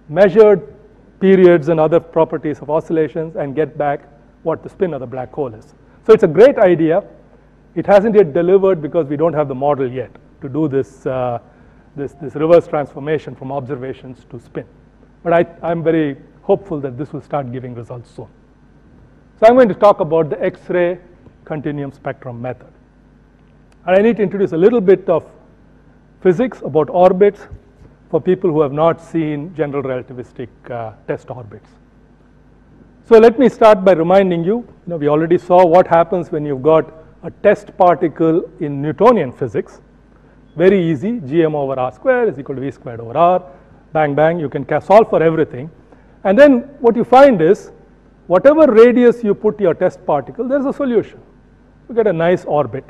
measured periods and other properties of oscillations and get back what the spin of the black hole is. So it's a great idea. It hasn't yet delivered because we don't have the model yet to do this, this reverse transformation from observations to spin. But I'm very hopeful that this will start giving results soon. So I'm going to talk about the X-ray continuum spectrum method. And I need to introduce a little bit of physics about orbits for people who have not seen general relativistic test orbits. So let me start by reminding you, we already saw what happens when you've got a test particle in Newtonian physics. Very easy, gm over r squared is equal to v squared over r. Bang, bang, you can solve for everything. And then what you find is, whatever radius you put your test particle, there's a solution. You get a nice orbit.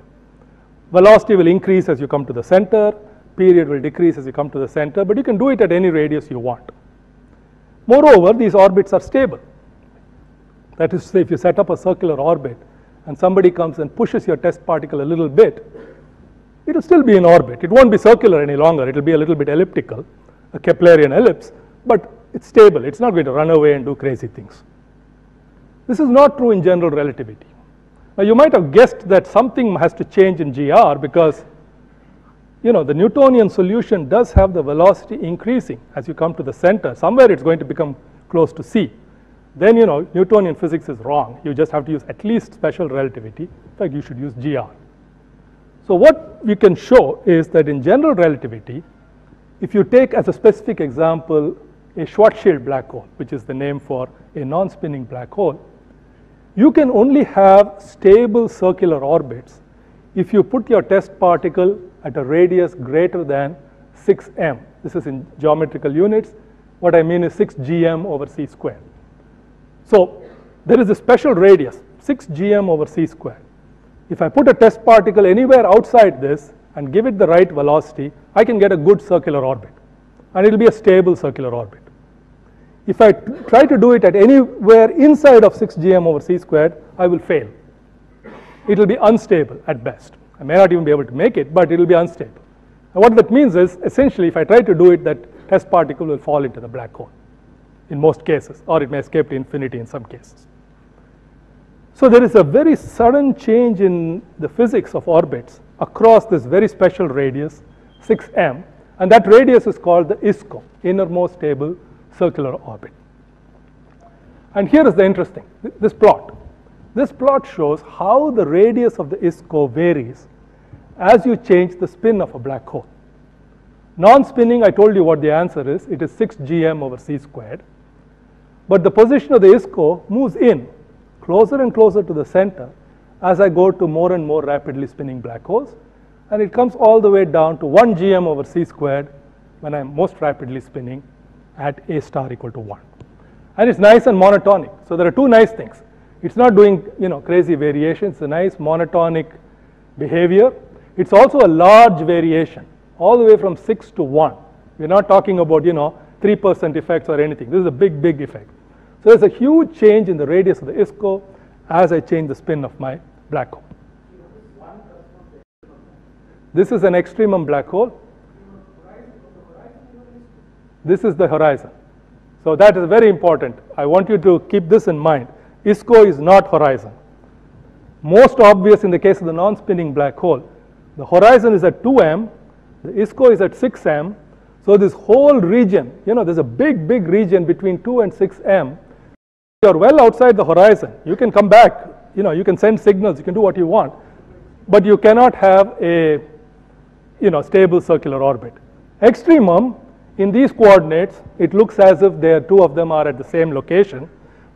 Velocity will increase as you come to the center. Period will decrease as you come to the center, but you can do it at any radius you want. Moreover, these orbits are stable. That is to say, if you set up a circular orbit and somebody comes and pushes your test particle a little bit, it will still be in orbit. It won't be circular any longer. It will be a little bit elliptical, a Keplerian ellipse, but it's stable. It's not going to run away and do crazy things. This is not true in general relativity. Now, you might have guessed that something has to change in GR because the Newtonian solution does have the velocity increasing as you come to the center. Somewhere it's going to become close to c. Then, Newtonian physics is wrong. You just have to use at least special relativity. In fact, you should use GR. So what we can show is that in general relativity, if you take as a specific example a Schwarzschild black hole, which is the name for a non-spinning black hole, you can only have stable circular orbits if you put your test particle at a radius greater than 6m. This is in geometrical units. What I mean is 6 gm over c squared. So there is a special radius, 6 gm over c squared. If I put a test particle anywhere outside this and give it the right velocity, I can get a good circular orbit. And it will be a stable circular orbit. If I try to do it at anywhere inside of 6 gm over c squared, I will fail. It will be unstable at best. I may not even be able to make it, but it will be unstable. And what that means is, essentially, if I try to do it, that test particle will fall into the black hole in most cases, or it may escape to infinity in some cases. So there is a very sudden change in the physics of orbits across this very special radius, 6m, and that radius is called the ISCO, innermost stable circular orbit. And here is the interesting, this plot. This plot shows how the radius of the ISCO varies as you change the spin of a black hole. Non-spinning, I told you what the answer is. It is 6 gm over c squared. But the position of the ISCO moves in, closer and closer to the center as I go to more and more rapidly spinning black holes. And it comes all the way down to 1 gm over c squared when I'm most rapidly spinning at a star equal to 1. And it's nice and monotonic. So there are two nice things. It's not doing crazy variations. It's a nice monotonic behavior. It's also a large variation, all the way from 6 to 1. We're not talking about 3% effects or anything. This is a big, big effect. So there's a huge change in the radius of the ISCO as I change the spin of my black hole. This is an extremum black hole. This is the horizon. So that is very important. I want you to keep this in mind. ISCO is not horizon. Most obvious in the case of the non-spinning black hole. The horizon is at 2m, the ISCO is at 6m. So this whole region, there's a big, big region between 2 and 6m. You're well outside the horizon. You can come back, you can send signals, you can do what you want. But you cannot have a, stable circular orbit. Extremum In these coordinates, it looks as if two of them are at the same location,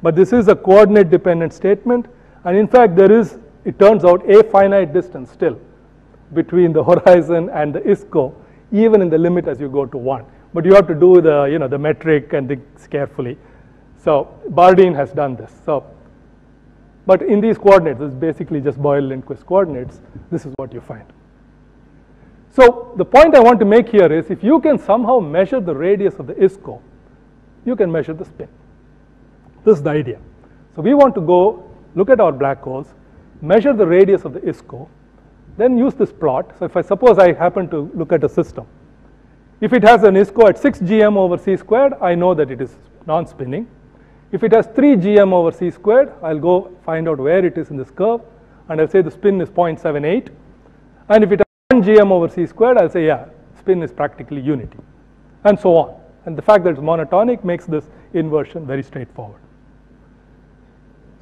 but this is a coordinate dependent statement, and in fact there is, it turns out, a finite distance still between the horizon and the ISCO, even in the limit as you go to 1. But you have to do the, the metric and things carefully. So Bardeen has done this. But in these coordinates, it's basically just Boyle-Lindquist coordinates, this is what you find. So the point I want to make here is, if you can somehow measure the radius of the ISCO, you can measure the spin. This is the idea. So we want to go look at our black holes, measure the radius of the ISCO, then use this plot. So if I suppose I happen to look at a system, if it has an ISCO at 6 gm over c squared, I know that it is non-spinning. If it has 3 gm over c squared, I'll go find out where it is in this curve, and I'll say the spin is 0.78. And if it has 1 gm over c squared, I'll say, yeah, spin is practically unity, and so on. And the fact that it's monotonic makes this inversion very straightforward.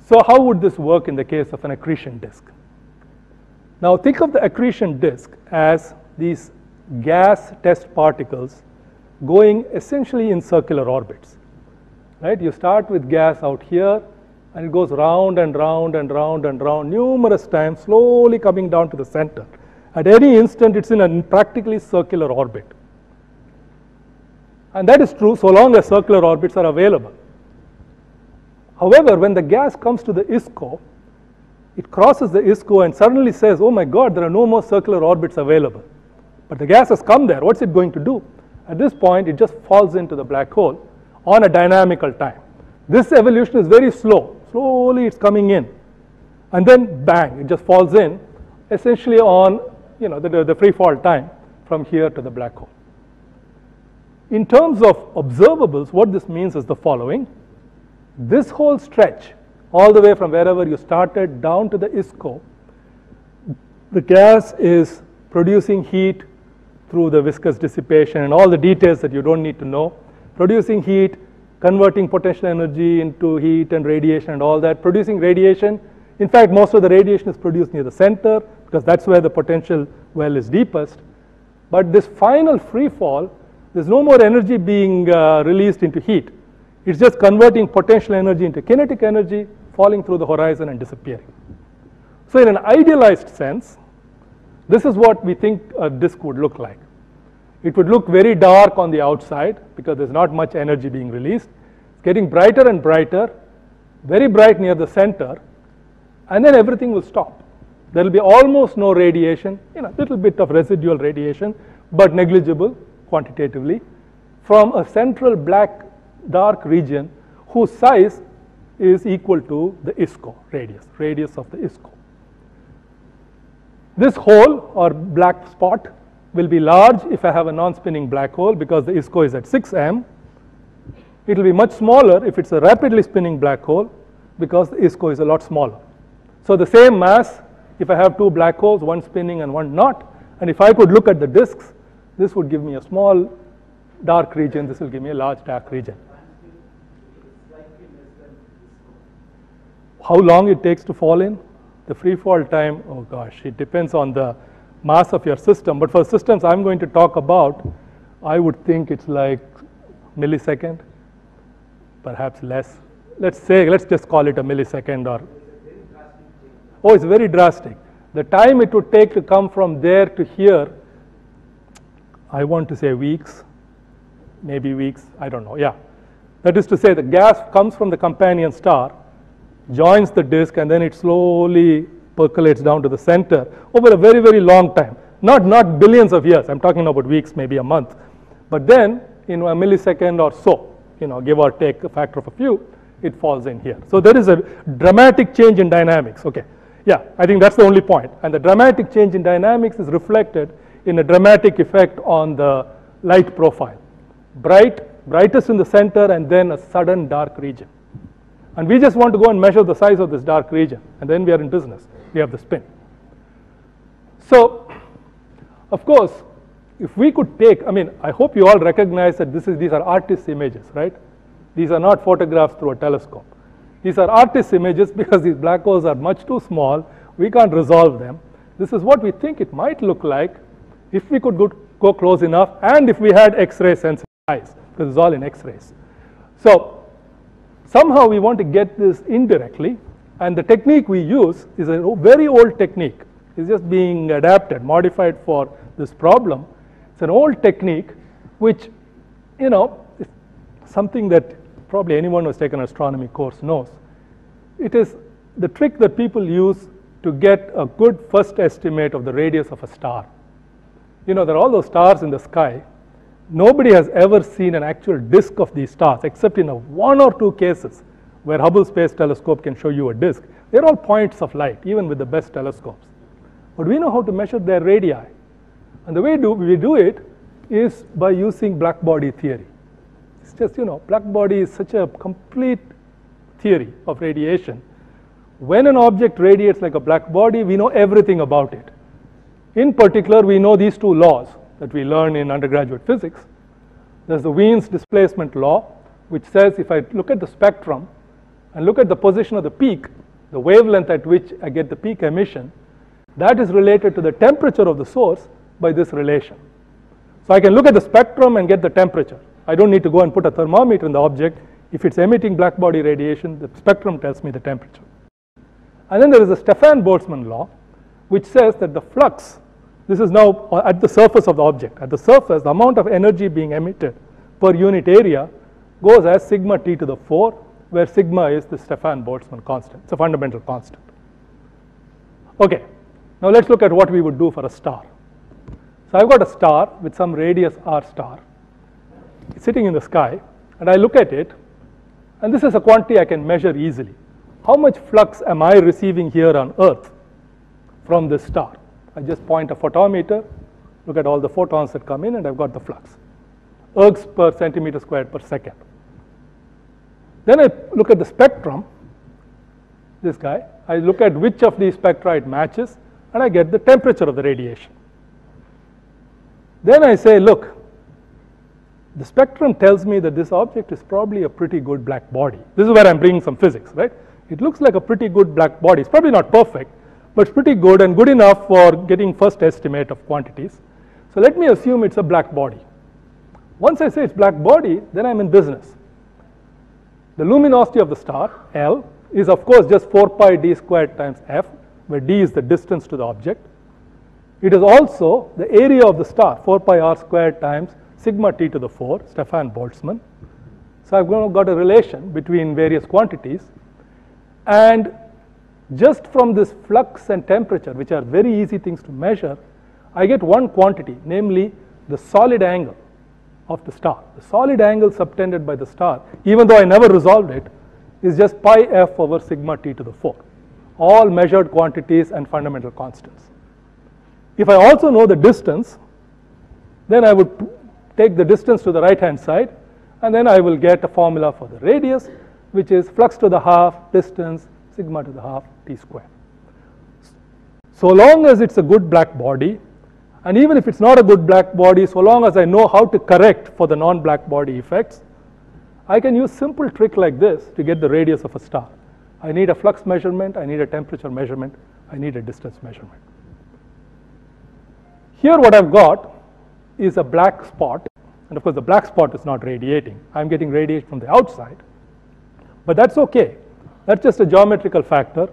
So how would this work in the case of an accretion disk? Now think of the accretion disk as these gas test particles going essentially in circular orbits. Right? You start with gas out here, and it goes round and round and round and round numerous times, slowly coming down to the center. At any instant, it's in a practically circular orbit. And that is true so long as circular orbits are available. However, when the gas comes to the ISCO, it crosses the ISCO and suddenly says, oh my God, there are no more circular orbits available. But the gas has come there. What's it going to do? At this point, it just falls into the black hole on a dynamical time. This evolution is very slow. Slowly it's coming in. And then bang, it just falls in, essentially on the free fall time from here to the black hole. In terms of observables, what this means is the following. This whole stretch, all the way from wherever you started down to the ISCO, the gas is producing heat through the viscous dissipation and all the details that you don't need to know, producing heat, converting potential energy into heat and radiation and all that, producing radiation. In fact, most of the radiation is produced near the center because that's where the potential well is deepest. But this final free fall, there's no more energy being released into heat. It's just converting potential energy into kinetic energy, falling through the horizon and disappearing. So in an idealized sense, this is what we think a disk would look like. It would look very dark on the outside because there's not much energy being released. It's getting brighter and brighter, very bright near the center, and then everything will stop. There will be almost no radiation, a little bit of residual radiation, but negligible quantitatively, from a central black dark region whose size is equal to the ISCO radius of the ISCO. This hole or black spot will be large if I have a non-spinning black hole because the ISCO is at 6m. It will be much smaller if it's a rapidly spinning black hole because the ISCO is a lot smaller. So the same mass, if I have two black holes, one spinning and one not, and if I could look at the disks, this would give me a small dark region, this will give me a large dark region. How long it takes to fall in? The free fall time, oh gosh, it depends on the mass of your system. But for systems I'm going to talk about, I would think it's like millisecond, perhaps less. Let's just call it a millisecond or. Oh, it's very drastic. The time it would take to come from there to here, I want to say weeks, maybe weeks, I don't know, yeah. That is to say the gas comes from the companion star, joins the disk, and then it slowly percolates down to the center over a very, very long time. Not billions of years, I'm talking about weeks, maybe a month. But then, in a millisecond or so, give or take a factor of a few, it falls in here. So there is a dramatic change in dynamics, okay. Yeah, I think that's the only point. And the dramatic change in dynamics is reflected in a dramatic effect on the light profile. Brightest in the center and then a sudden dark region. And we just want to go and measure the size of this dark region, and then we are in business. We have the spin. So, of course, if we could take, I hope you all recognize that these are artist's images, right? These are not photographs through a telescope. These are artist's images because these black holes are much too small. We can't resolve them. This is what we think it might look like if we could go close enough and if we had X-ray sensitivity. eyes, because it's all in X-rays. So somehow we want to get this indirectly, and the technique we use is a very old technique. It's just being adapted, modified for this problem. It's an old technique which, you know, is something that probably anyone who has taken an astronomy course knows. It is the trick that people use to get a good first estimate of the radius of a star. You know, there are all those stars in the sky. Nobody has ever seen an actual disk of these stars, except in one or two cases where Hubble Space Telescope can show you a disk. They're all points of light, even with the best telescopes. But we know how to measure their radii. And the way we do it is by using black body theory. It's just, you know, black body is such a complete theory of radiation. When an object radiates like a black body, we know everything about it. In particular, we know these two laws that we learn in undergraduate physics. There's the Wien's displacement law, which says if I look at the spectrum and look at the position of the peak, the wavelength at which I get the peak emission, that is related to the temperature of the source by this relation. So I can look at the spectrum and get the temperature. I don't need to go and put a thermometer in the object. If it's emitting black body radiation, the spectrum tells me the temperature. And then there is the Stefan-Boltzmann law, which says that the flux, this is now at the surface of the object. At the surface, the amount of energy being emitted per unit area goes as sigma t to the 4, where sigma is the Stefan-Boltzmann constant. It's a fundamental constant. Okay, now let's look at what we would do for a star. So I've got a star with some radius r star. It's sitting in the sky, and I look at it, and this is a quantity I can measure easily. How much flux am I receiving here on Earth from this star? I just point a photometer, look at all the photons that come in, and I've got the flux. Ergs per centimeter squared per second. Then I look at the spectrum, this guy. I look at which of these spectra it matches, and I get the temperature of the radiation. Then I say, look, the spectrum tells me that this object is probably a pretty good black body. This is where I'm bringing some physics, right? It looks like a pretty good black body. It's probably not perfect, but it's pretty good and good enough for getting first estimate of quantities. So let me assume it's a black body. Once I say it's black body, then I'm in business. The luminosity of the star, L, is of course just 4 pi d squared times f, where d is the distance to the object. It is also the area of the star, 4 pi r squared times sigma t to the 4, Stefan-Boltzmann. So I've got a relation between various quantities. And just from this flux and temperature, which are very easy things to measure, I get one quantity, namely the solid angle of the star. The solid angle subtended by the star, even though I never resolved it, is just pi f over sigma t to the 4. All measured quantities and fundamental constants. If I also know the distance, then I would take the distance to the right hand side, and then I will get a formula for the radius, which is flux to the half, distance, sigma to the half, t squared. So long as it's a good black body, and even if it's not a good black body, so long as I know how to correct for the non-black body effects, I can use simple trick like this to get the radius of a star. I need a flux measurement, I need a temperature measurement, I need a distance measurement. Here what I've got is a black spot, and of course the black spot is not radiating. I'm getting radiation from the outside, but that's okay. That's just a geometrical factor.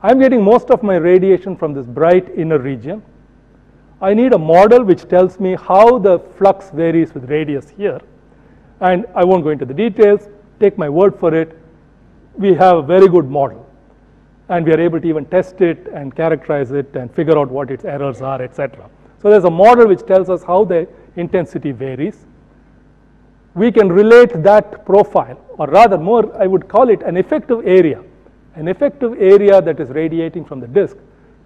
I'm getting most of my radiation from this bright inner region. I need a model which tells me how the flux varies with radius here, and I won't go into the details. Take my word for it. We have a very good model, and we are able to even test it and characterize it and figure out what its errors are, etc. So there's a model which tells us how the intensity varies. We can relate that profile, or rather more, I would call it an effective area that is radiating from the disk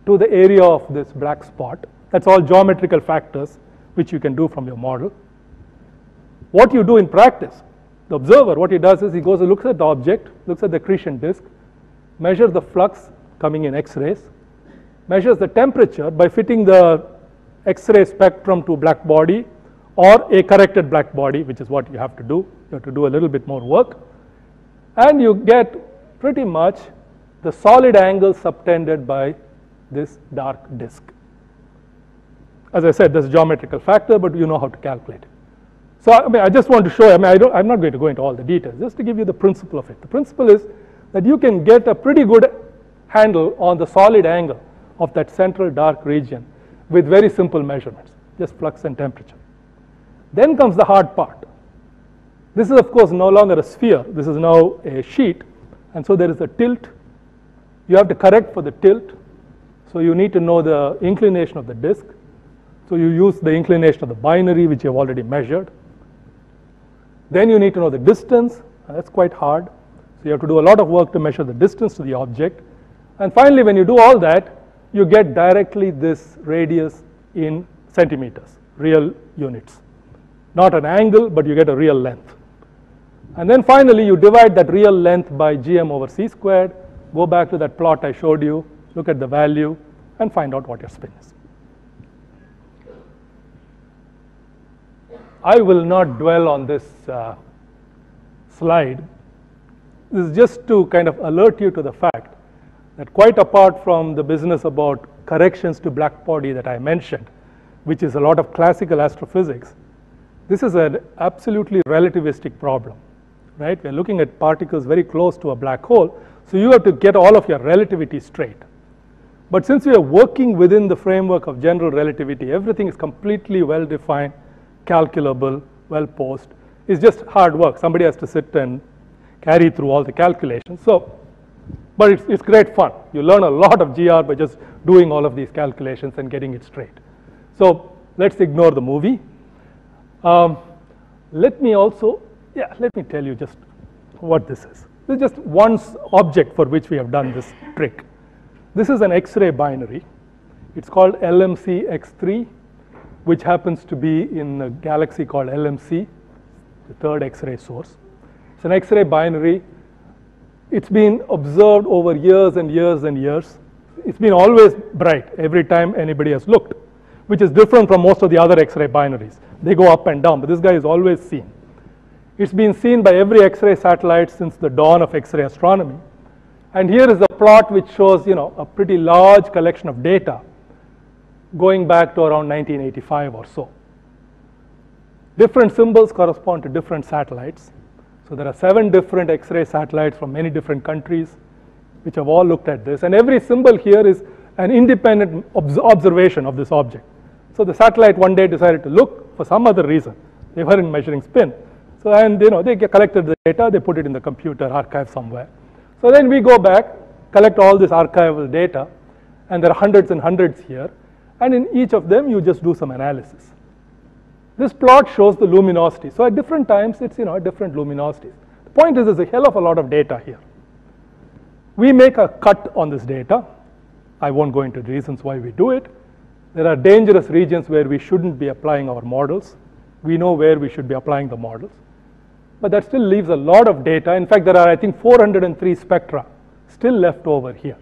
to the area of this black spot. That's all geometrical factors which you can do from your model. What you do in practice, the observer, what he does is he goes and looks at the object, looks at the accretion disk, measures the flux coming in X-rays, measures the temperature by fitting the X-ray spectrum to black body or a corrected black body, which is what you have to do. You have to do a little bit more work, and you get pretty much the solid angle subtended by this dark disk. As I said, there's a geometrical factor, but you know how to calculate it. So I mean, I just want to show, I'm not going to go into all the details, just to give you the principle of it. The principle is that you can get a pretty good handle on the solid angle of that central dark region with very simple measurements, just flux and temperature. Then comes the hard part. This is, of course, no longer a sphere. This is now a sheet, and so there is a tilt. You have to correct for the tilt, so you need to know the inclination of the disk. So you use the inclination of the binary, which you have already measured. Then you need to know the distance, and that's quite hard. So you have to do a lot of work to measure the distance to the object. And finally, when you do all that, you get directly this radius in centimeters, real units. Not an angle, but you get a real length. And then finally, you divide that real length by gm over c squared, go back to that plot I showed you, look at the value, and find out what your spin is. I will not dwell on this slide. This is just to kind of alert you to the fact that quite apart from the business about corrections to black body that I mentioned, which is a lot of classical astrophysics, this is an absolutely relativistic problem, right? We're looking at particles very close to a black hole, so you have to get all of your relativity straight. But since we are working within the framework of general relativity, everything is completely well defined, calculable, well posed. It's just hard work. Somebody has to sit and carry through all the calculations. So, but it's great fun. You learn a lot of GR by just doing all of these calculations and getting it straight. So let's ignore the movie. Let me tell you just what this is. This is just one object for which we have done this trick. This is an X-ray binary. It's called LMC-X3, which happens to be in a galaxy called LMC, the third X-ray source. It's an X-ray binary. It's been observed over years and years and years. It's been always bright every time anybody has looked, which is different from most of the other X-ray binaries. They go up and down, but this guy is always seen. It's been seen by every X-ray satellite since the dawn of X-ray astronomy. And here is a plot which shows, a pretty large collection of data going back to around 1985 or so. Different symbols correspond to different satellites. So there are 7 different X-ray satellites from many different countries which have all looked at this. And every symbol here is an independent observation of this object. So the satellite one day decided to look for some other reason. They weren't measuring spin. So, and they collected the data, they put it in the computer archive somewhere. So then we go back, collect all this archival data, and there are hundreds and hundreds here. And in each of them, you just do some analysis. This plot shows the luminosity. So at different times, it's at different luminosities. The point is, there's a hell of a lot of data here. We make a cut on this data. I won't go into the reasons why we do it. There are dangerous regions where we shouldn't be applying our models. We know where we should be applying the models. But that still leaves a lot of data. In fact, there are, I think, 403 spectra still left over here.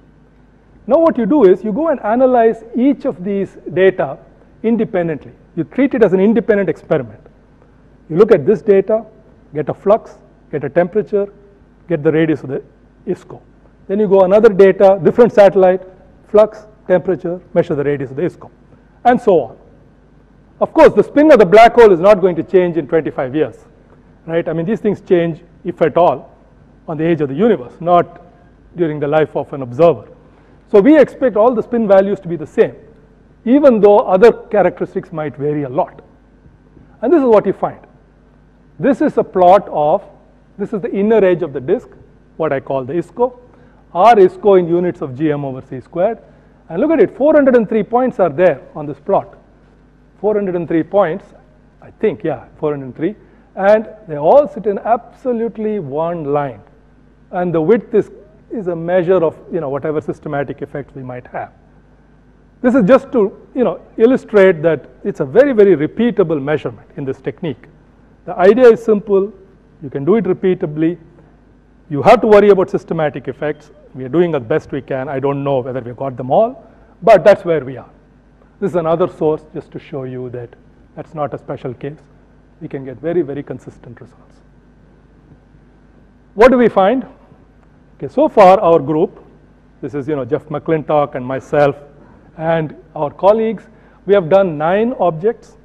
Now what you do is you go and analyze each of these data independently. You treat it as an independent experiment. You look at this data, get a flux, get a temperature, get the radius of the ISCO. Then you go another data, different satellite, flux, temperature, measure the radius of the ISCO, and so on. Of course, the spin of the black hole is not going to change in 25 years, right? I mean, these things change, if at all, on the age of the universe, not during the life of an observer. So we expect all the spin values to be the same, even though other characteristics might vary a lot. And this is what you find. This is a plot of, this is the inner edge of the disk, what I call the ISCO. Our ISCO in units of gm over c squared. And look at it, 403 points are there on this plot. 403 points, I think, yeah, 403. And they all sit in absolutely one line. And the width is a measure of whatever systematic effect we might have. This is just to illustrate that it's a very, very repeatable measurement in this technique. The idea is simple. You can do it repeatably. You have to worry about systematic effects. We are doing the best we can. I don't know whether we got them all, but that's where we are. This is another source just to show you that that's not a special case. We can get very, very consistent results. What do we find? Okay, so far our group, this is Jeff McClintock and myself and our colleagues, we have done 9 objects.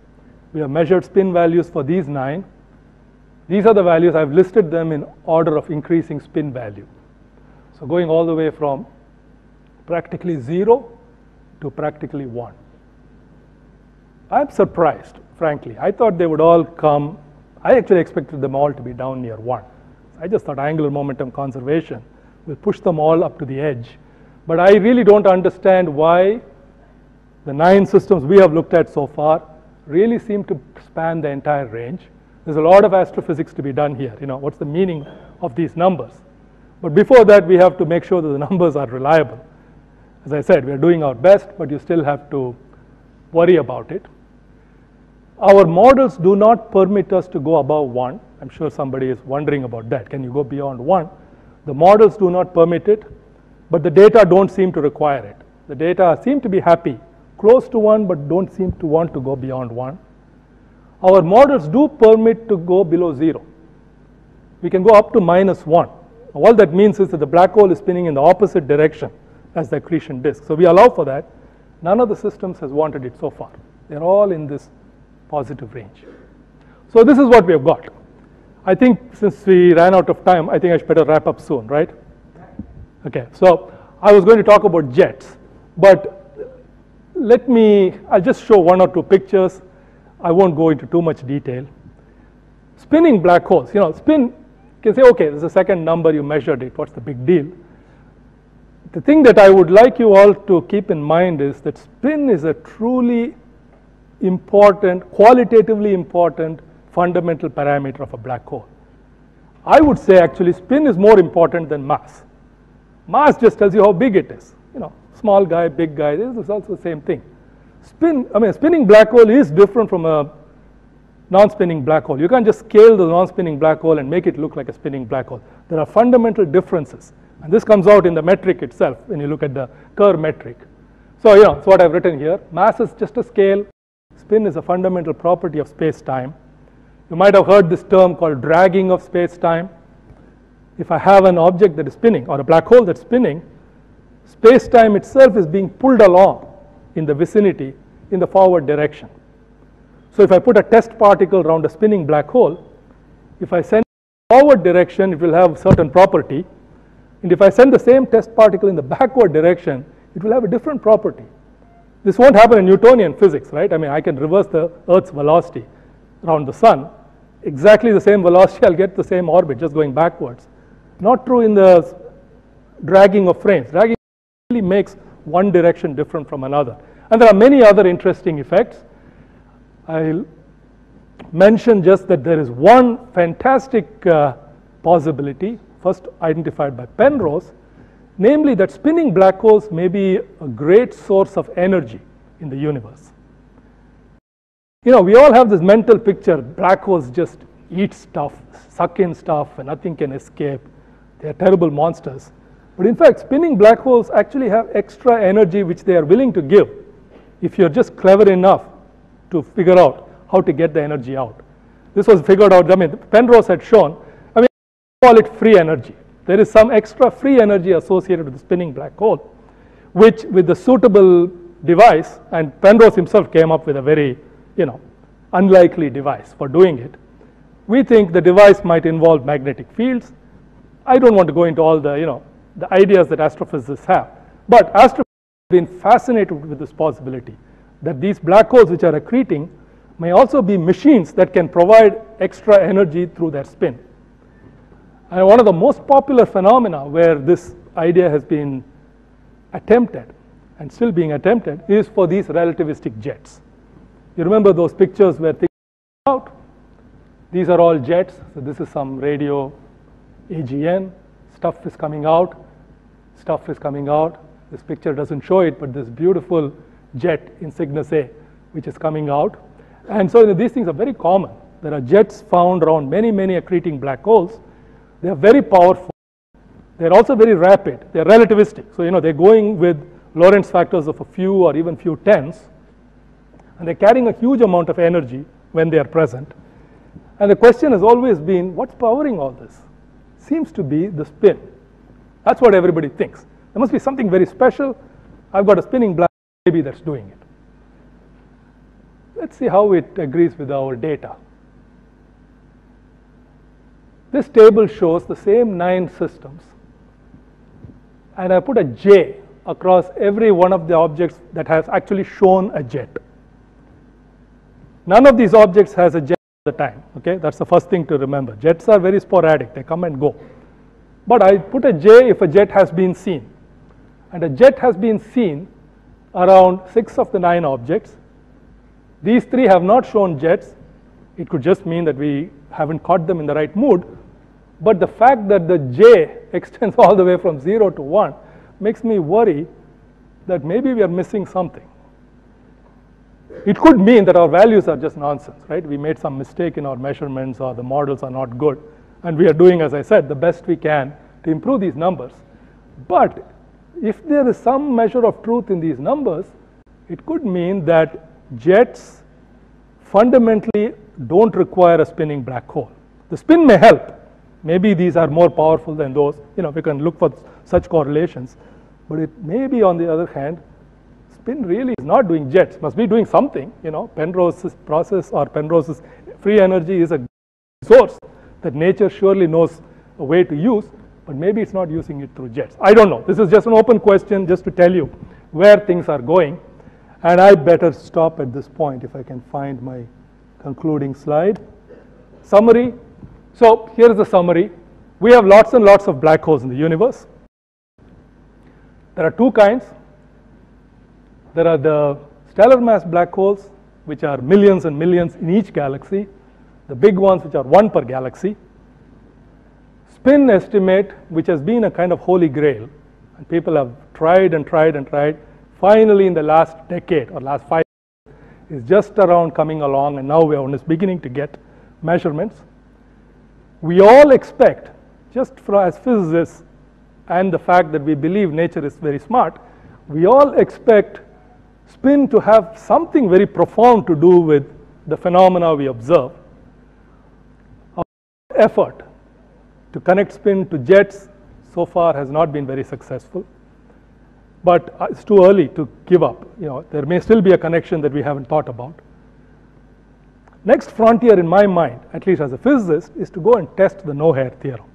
We have measured spin values for these 9. These are the values. I've listed them in order of increasing spin value. So going all the way from practically 0 to practically 1. I'm surprised, frankly. I thought they would all come. I actually expected them all to be down near 1. I just thought angular momentum conservation will push them all up to the edge. But I really don't understand why the 9 systems we have looked at so far really seem to span the entire range. There's a lot of astrophysics to be done here. What's the meaning of these numbers? But before that, we have to make sure that the numbers are reliable. As I said, we're doing our best, but you still have to worry about it. Our models do not permit us to go above 1. I'm sure somebody is wondering about that. Can you go beyond 1? The models do not permit it, but the data don't seem to require it. The data seem to be happy, close to 1, but don't seem to want to go beyond 1. Our models do permit to go below 0. We can go up to -1. All that means is that the black hole is spinning in the opposite direction as the accretion disk. So we allow for that. None of the systems has wanted it so far. They're all in this positive range. So this is what we have got. I think since we ran out of time, I think I should better wrap up soon, right? Okay, so I was going to talk about jets, but I'll just show 1 or 2 pictures. I won't go into too much detail. Spinning black holes, spin, you can say, okay, there's a second number, you measured it, what's the big deal? The thing that I would like you all to keep in mind is that spin is a truly important, qualitatively important fundamental parameter of a black hole. I would say actually spin is more important than mass. Mass just tells you how big it is. Small guy, big guy, this is also the same thing. A spinning black hole is different from a non-spinning black hole. You can't just scale the non-spinning black hole and make it look like a spinning black hole. There are fundamental differences. And this comes out in the metric itself when you look at the Kerr metric. So, it's what I've written here. Mass is just a scale. Spin is a fundamental property of space-time. You might have heard this term called dragging of space-time. If I have an object that is spinning or a black hole that's spinning, space-time itself is being pulled along in the vicinity in the forward direction. So if I put a test particle around a spinning black hole, if I send it in the forward direction, it will have a certain property. And if I send the same test particle in the backward direction, it will have a different property. This won't happen in Newtonian physics, right? I can reverse the Earth's velocity around the sun. Exactly the same velocity, I'll get the same orbit, just going backwards. Not true in the dragging of frames. Dragging really makes one direction different from another. And there are many other interesting effects. I'll mention just that there is one fantastic possibility, first identified by Penrose, namely that spinning black holes may be a great source of energy in the universe. We all have this mental picture, black holes just eat stuff, suck in stuff, and nothing can escape. They are terrible monsters. But in fact, spinning black holes actually have extra energy which they are willing to give if you're just clever enough to figure out how to get the energy out. This was figured out, Penrose had shown, we call it free energy. There is some extra free energy associated with the spinning black hole, which with the suitable device, and Penrose himself came up with a very, unlikely device for doing it. We think the device might involve magnetic fields. I don't want to go into all the, the ideas that astrophysicists have, but astrophysicists have been fascinated with this possibility that these black holes which are accreting may also be machines that can provide extra energy through their spin. And one of the most popular phenomena where this idea has been attempted and still being attempted is for these relativistic jets. You remember those pictures where things come out? These are all jets. So this is some radio AGN. Stuff is coming out. Stuff is coming out. This picture doesn't show it, but this beautiful jet in Cygnus A, which is coming out. And so these things are very common. There are jets found around many, many accreting black holes. They are very powerful. They're also very rapid. They're relativistic. So, they're going with Lorentz factors of a few or even few tens. And they're carrying a huge amount of energy when they are present. And the question has always been, what's powering all this? Seems to be the spin. That's what everybody thinks. There must be something very special. I've got a spinning black hole, maybe that's doing it. Let's see how it agrees with our data. This table shows the same 9 systems, and I put a J across every one of the objects that has actually shown a jet. None of these objects has a jet at the time, okay? That's the first thing to remember. Jets are very sporadic, they come and go. But I put a J if a jet has been seen. And a jet has been seen around 6 of the 9 objects. These 3 have not shown jets. It could just mean that we haven't caught them in the right mood. But the fact that the J extends all the way from 0 to 1 makes me worry that maybe we are missing something. It could mean that our values are just nonsense, right? We made some mistake in our measurements, or the models are not good, and we are doing, as I said, the best we can to improve these numbers. But if there is some measure of truth in these numbers, it could mean that jets fundamentally don't require a spinning black hole. The spin may help. Maybe these are more powerful than those. We can look for such correlations. But it may be, on the other hand, spin really is not doing jets, must be doing something. Penrose's process, or Penrose's free energy, is a source that nature surely knows a way to use, but maybe it's not using it through jets. I don't know. This is just an open question, just to tell you where things are going. And I better stop at this point if I can find my concluding slide. Summary. So here's the summary. We have lots and lots of black holes in the universe. There are 2 kinds. There are the stellar mass black holes, which are millions and millions in each galaxy. The big ones, which are 1 per galaxy. Spin estimate, which has been a kind of holy grail, and people have tried and tried and tried. Finally, in the last decade or last 5 years, is just around coming along, and now we are just beginning to get measurements. We all expect, just as physicists, and the fact that we believe nature is very smart, we all expect spin to have something very profound to do with the phenomena we observe. Our effort to connect spin to jets so far has not been very successful. But it's too early to give up. There may still be a connection that we haven't thought about. Next frontier in my mind, at least as a physicist, is to go and test the no-hair theorem.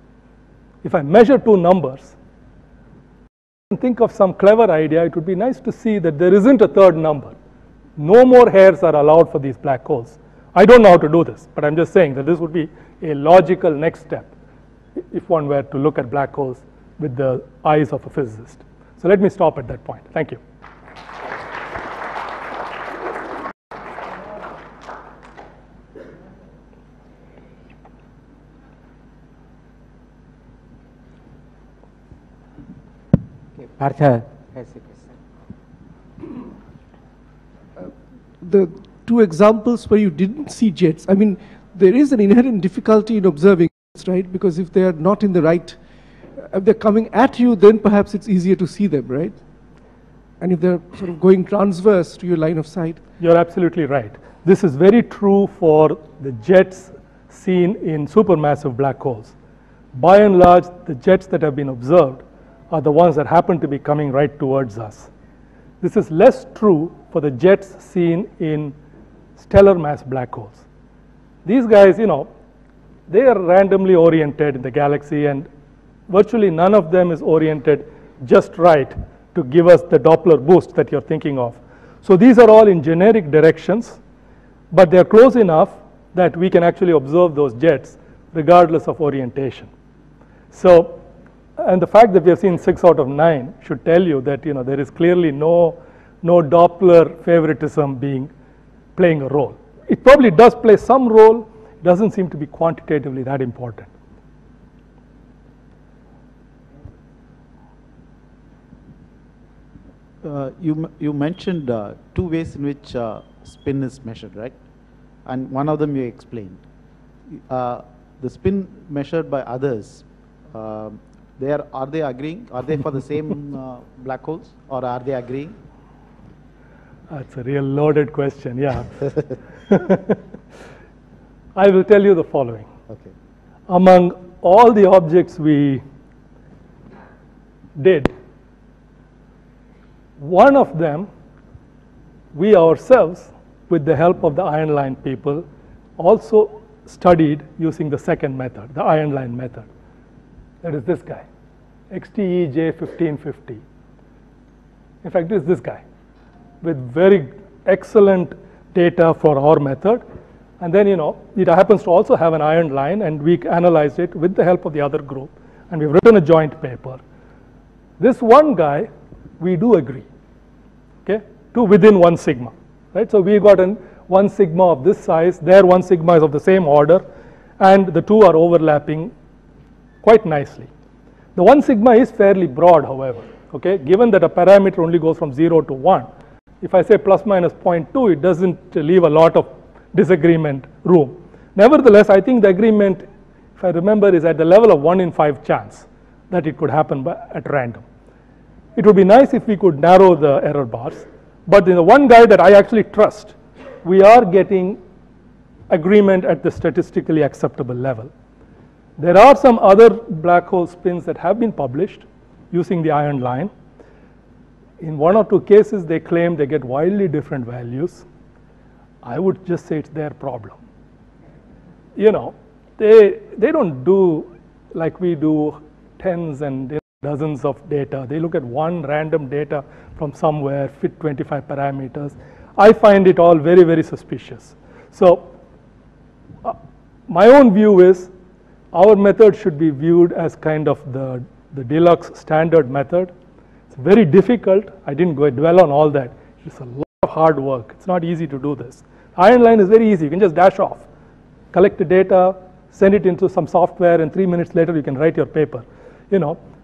If I measure 2 numbers and think of some clever idea, it would be nice to see that there isn't a 3rd number. No more hairs are allowed for these black holes. I don't know how to do this, but I'm just saying that this would be a logical next step if one were to look at black holes with the eyes of a physicist. So let me stop at that point. Thank you. Partha has a question. The 2 examples where you didn't see jets, I mean, there is an inherent difficulty in observing jets, right? Because if they are not in the right, if they're coming at you, then perhaps it's easier to see them, right? And if they're sort of going transverse to your line of sight. You're absolutely right. This is very true for the jets seen in supermassive black holes. By and large, the jets that have been observed are the ones that happen to be coming right towards us. This is less true for the jets seen in stellar mass black holes. These guys, they are randomly oriented in the galaxy, and virtually none of them is oriented just right to give us the Doppler boost that you're thinking of. So these are all in generic directions, but they're close enough that we can actually observe those jets regardless of orientation. So, and the fact that we have seen 6 out of 9 should tell you that there is clearly no Doppler favoritism playing a role. It probably does play some role, doesn't seem to be quantitatively that important. You mentioned 2 ways in which spin is measured, right? And one of them you explained. The spin measured by others, are they agreeing? Are they for the same black holes, or are they agreeing? That's a real loaded question, yeah. I will tell you the following. Okay. Among all the objects we did, one of them, we ourselves with the help of the iron line people, also studied using the second method, the iron line method. That is this guy, XTEJ1550. In fact, it is this guy with very excellent data for our method. And then, it happens to also have an iron line, and we analyzed it with the help of the other group, and we've written a joint paper. This one guy, we do agree, okay, to within 1 sigma, right? So we got 1 sigma of this size, their 1 sigma is of the same order, and the two are overlapping quite nicely. The 1 sigma is fairly broad, however, okay? Given that a parameter only goes from 0 to 1, if I say plus minus 0.2, it doesn't leave a lot of disagreement room. Nevertheless, I think the agreement, if I remember, is at the level of 1 in 5 chance that it could happen at random. It would be nice if we could narrow the error bars, but in the one guy that I actually trust, we are getting agreement at the statistically acceptable level. There are some other black hole spins that have been published using the iron line. In 1 or 2 cases, they claim they get wildly different values. I would just say it's their problem. They don't do like we do tens and dozens of data. They look at one random data from somewhere, fit 25 parameters. I find it all very, very suspicious. So my own view is our method should be viewed as kind of the deluxe standard method. It's very difficult. I didn't go dwell on all that. It's a lot of hard work. It's not easy to do this. Iron line is very easy. You can just dash off, collect the data, send it into some software, and 3 minutes later you can write your paper.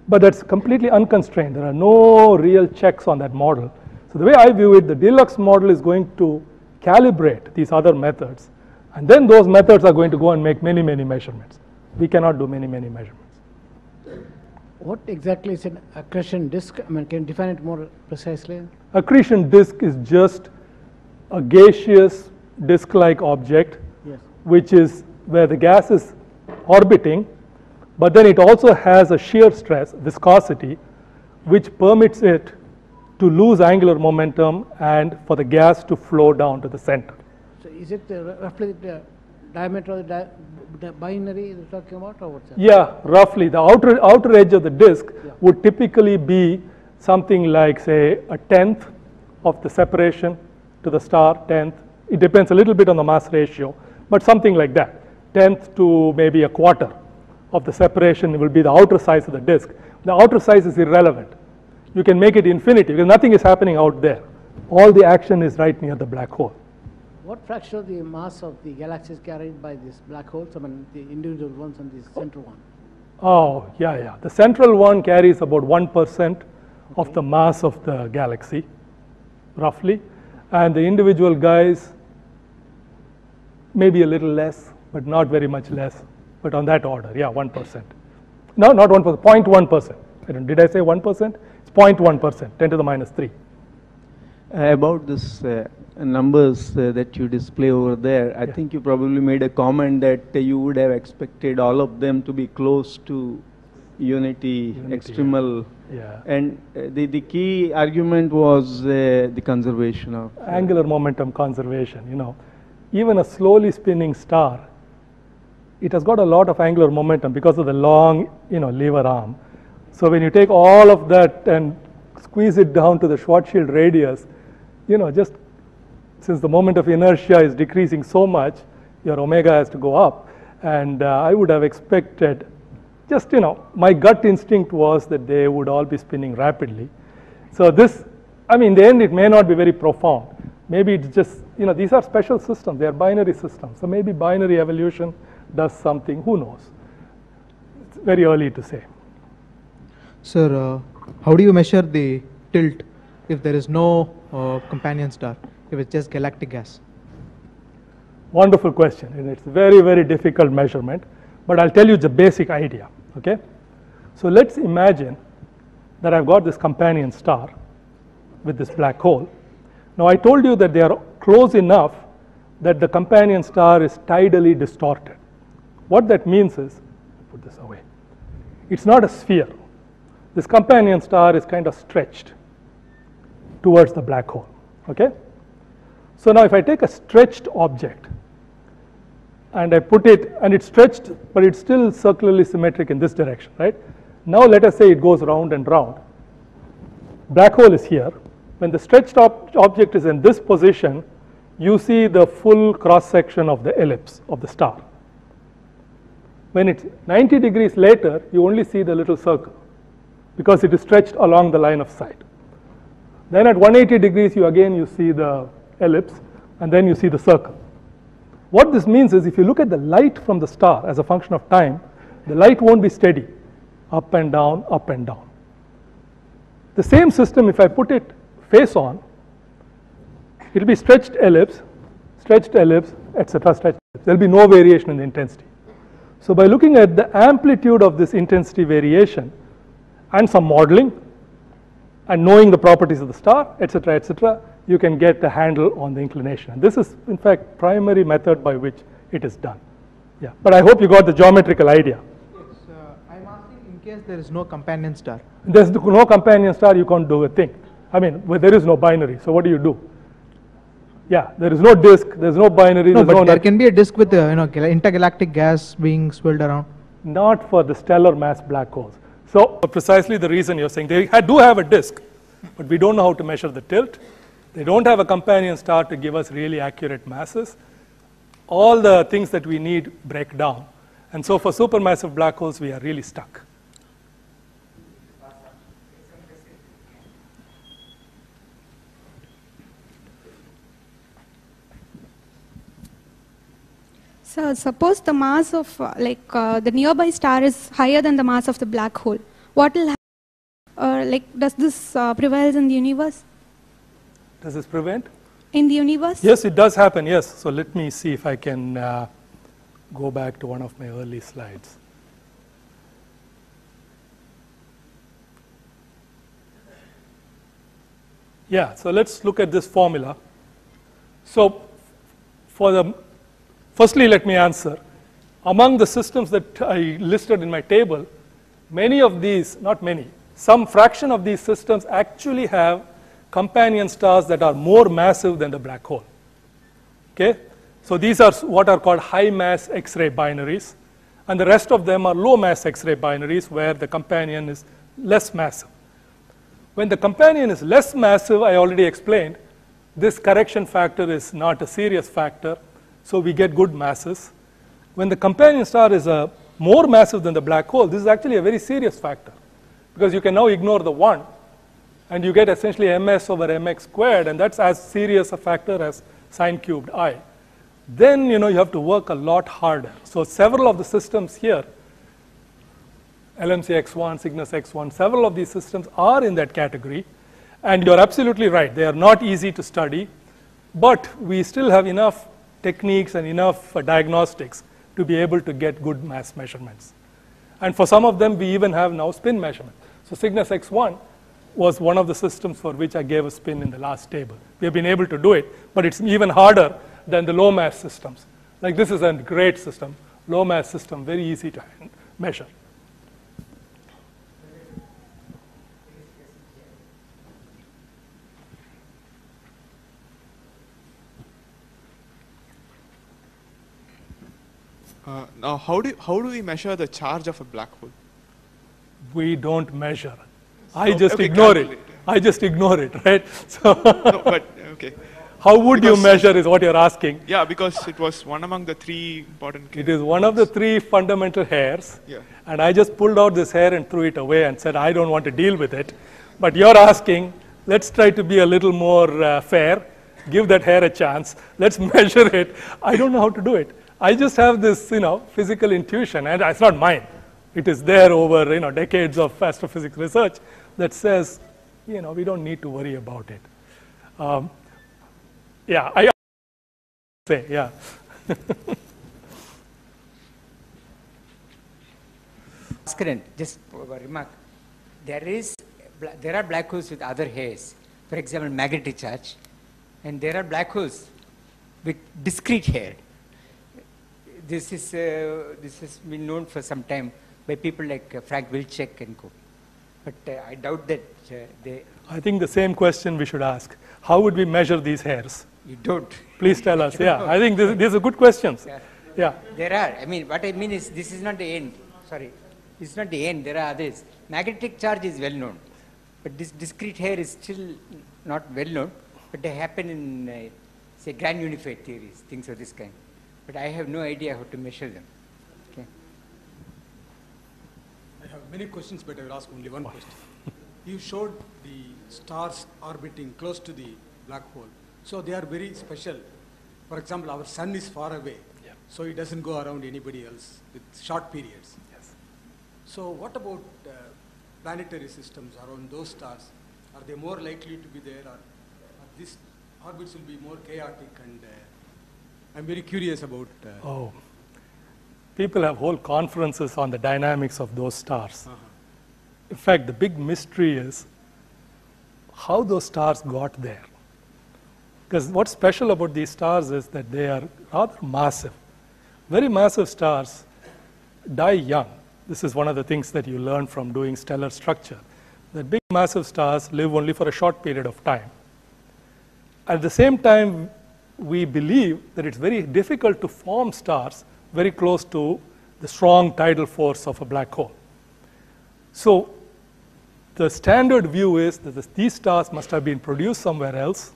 But that's completely unconstrained. There are no real checks on that model. So the way I view it, the deluxe model is going to calibrate these other methods, and then those methods are going to go and make many, many measurements. We cannot do many, many measurements. What exactly is an accretion disk? I mean, can you define it more precisely? Accretion disk is just a gaseous disk-like object, yes, which is where the gas is orbiting, but then it also has a shear stress, viscosity, which permits it to lose angular momentum and for the gas to flow down to the center. So is it roughly the diameter of the binary you're talking about, or what's that? Yeah, roughly. The outer edge of the disk would typically be something like, say, 1/10 of the separation to the star, 1/10. It depends a little bit on the mass ratio, but something like that. 1/10 to maybe 1/4 of the separation will be the outer size of the disk. The outer size is irrelevant. You can make it infinity because nothing is happening out there. All the action is right near the black hole. What fraction of the mass of the galaxy is carried by these black holes? I mean, the individual ones and the central one. Oh, yeah. The central one carries about 1% of the mass of the galaxy, roughly. And the individual guys, maybe a little less, but not very much less, but on that order, yeah, 1%. No, not 1%, 0.1%. Did I say 1%? It's 0.1%, 10 to the minus 3. About this numbers that you display over there, I think you probably made a comment that you would have expected all of them to be close to unity extremal. Yeah. And the key argument was the conservation of angular momentum conservation. Even a slowly spinning star, it has got a lot of angular momentum because of the long, lever arm. So when you take all of that and squeeze it down to the Schwarzschild radius, just since the moment of inertia is decreasing so much, your omega has to go up. And I would have expected, just, my gut instinct was that they would all be spinning rapidly. So this, in the end, it may not be very profound. Maybe it's just, these are special systems. They are binary systems. So maybe binary evolution does something. Who knows? It's very early to say. Sir, how do you measure the tilt if there is no companion star, if it's just galactic gas? Wonderful question, and it's a very, very difficult measurement, but I'll tell you the basic idea, okay? So let's imagine that I've got this companion star with this black hole. Now I told you that they are close enough that the companion star is tidally distorted. What that means is, put this away, it's not a sphere. This companion star is kind of stretched towards the black hole, okay? So now if I take a stretched object and I put it, and it's stretched, but it's still circularly symmetric in this direction, right? Now let us say it goes round and round. Black hole is here. When the stretched object is in this position, you see the full cross section of the ellipse of the star. When it's 90 degrees later, you only see the little circle because it is stretched along the line of sight. Then at 180 degrees, you see the ellipse, and then you see the circle. What this means is if you look at the light from the star as a function of time, the light won't be steady, up and down, up and down. The same system, if I put it face on, it will be stretched ellipse, etc., stretched ellipse. There will be no variation in the intensity. So by looking at the amplitude of this intensity variation and some modeling and knowing the properties of the star, etc., you can get a handle on the inclination. And this is, in fact, primary method by which it is done. Yeah, but I hope you got the geometrical idea. Yes, I'm asking in case there is no companion star. There's no companion star, you can't do a thing. I mean, there is no binary, so what do you do? Yeah, there is no disk, there's no binary. No, but there can be a disk with intergalactic gas being swirled around. Not for the stellar mass black holes. So precisely the reason you're saying they do have a disk, but we don't know how to measure the tilt. They don't have a companion star to give us really accurate masses. All the things that we need break down. And so for supermassive black holes, we are really stuck. So suppose the mass of the nearby star is higher than the mass of the black hole. What will happen? Does this prevail in the universe? Does this prevent? In the universe? Yes, it does happen, yes. So let me see if I can go back to one of my early slides. Yeah, so let's look at this formula. So firstly, let me answer. Among the systems that I listed in my table, many of these, not many, some fraction of these systems actually have companion stars that are more massive than the black hole. Okay? So these are what are called high mass X-ray binaries, and the rest of them are low mass X-ray binaries where the companion is less massive. When the companion is less massive, I already explained, this correction factor is not a serious factor, so we get good masses. When the companion star is more massive than the black hole, this is actually a very serious factor, because you can now ignore the 1, and you get essentially ms over mx squared, and that's as serious a factor as sine cubed I. Then you have to work a lot harder. So several of the systems here, LMC X1, Cygnus X1, several of these systems are in that category, and you're absolutely right, they are not easy to study, but we still have enough techniques and enough diagnostics to be able to get good mass measurements. And for some of them, we even have now spin measurement. So Cygnus X1 was one of the systems for which I gave a spin in the last table. We have been able to do it, but it's even harder than the low mass systems. Like this is a great system, low mass system, very easy to measure. Now, how do we measure the charge of a black hole? We don't measure. I just ignore it. I just ignore it, right? So no, but okay. How would you measure is what you're asking. Yeah, because it was one among the 3 important cases. It is one of the 3 fundamental hairs. Yeah. And I just pulled out this hair and threw it away and said, I don't want to deal with it. But you're asking, let's try to be a little more fair. Give that hair a chance. Let's measure it. I don't know how to do it. I just have this, physical intuition, and it's not mine. It is there over, decades of astrophysics research that says, we don't need to worry about it. Yeah, I say, yeah. Bhaskaran, just a remark. There are black holes with other hairs. For example, magnetic charge, and there are black holes with discrete hair. This has been known for some time by people like Frank Wilczek and co. But I doubt that they... I think the same question we should ask. How would we measure these hairs? You don't. Please tell us. Yeah, I think these are good questions. Yeah. Yeah. There are. I mean, what I mean is, this is not the end. Sorry. This is not the end. There are others. Magnetic charge is well known. But this discrete hair is still not well known. But they happen in, say, grand unified theories, things of this kind. But I have no idea how to measure them. Okay. I have many questions, but I will ask only one question. You showed the stars orbiting close to the black hole. So they are very special. For example, our sun is far away, so it doesn't go around anybody else with short periods. Yes. So what about planetary systems around those stars? Are they more likely to be there, or these orbits will be more chaotic? And I'm very curious about... Oh. People have whole conferences on the dynamics of those stars. In fact, the big mystery is how those stars got there. Because what's special about these stars is that they are rather massive. Very massive stars die young. This is one of the things that you learn from doing stellar structure. That big massive stars live only for a short period of time. At the same time, we believe that it's very difficult to form stars very close to the strong tidal force of a black hole. So the standard view is that these stars must have been produced somewhere else,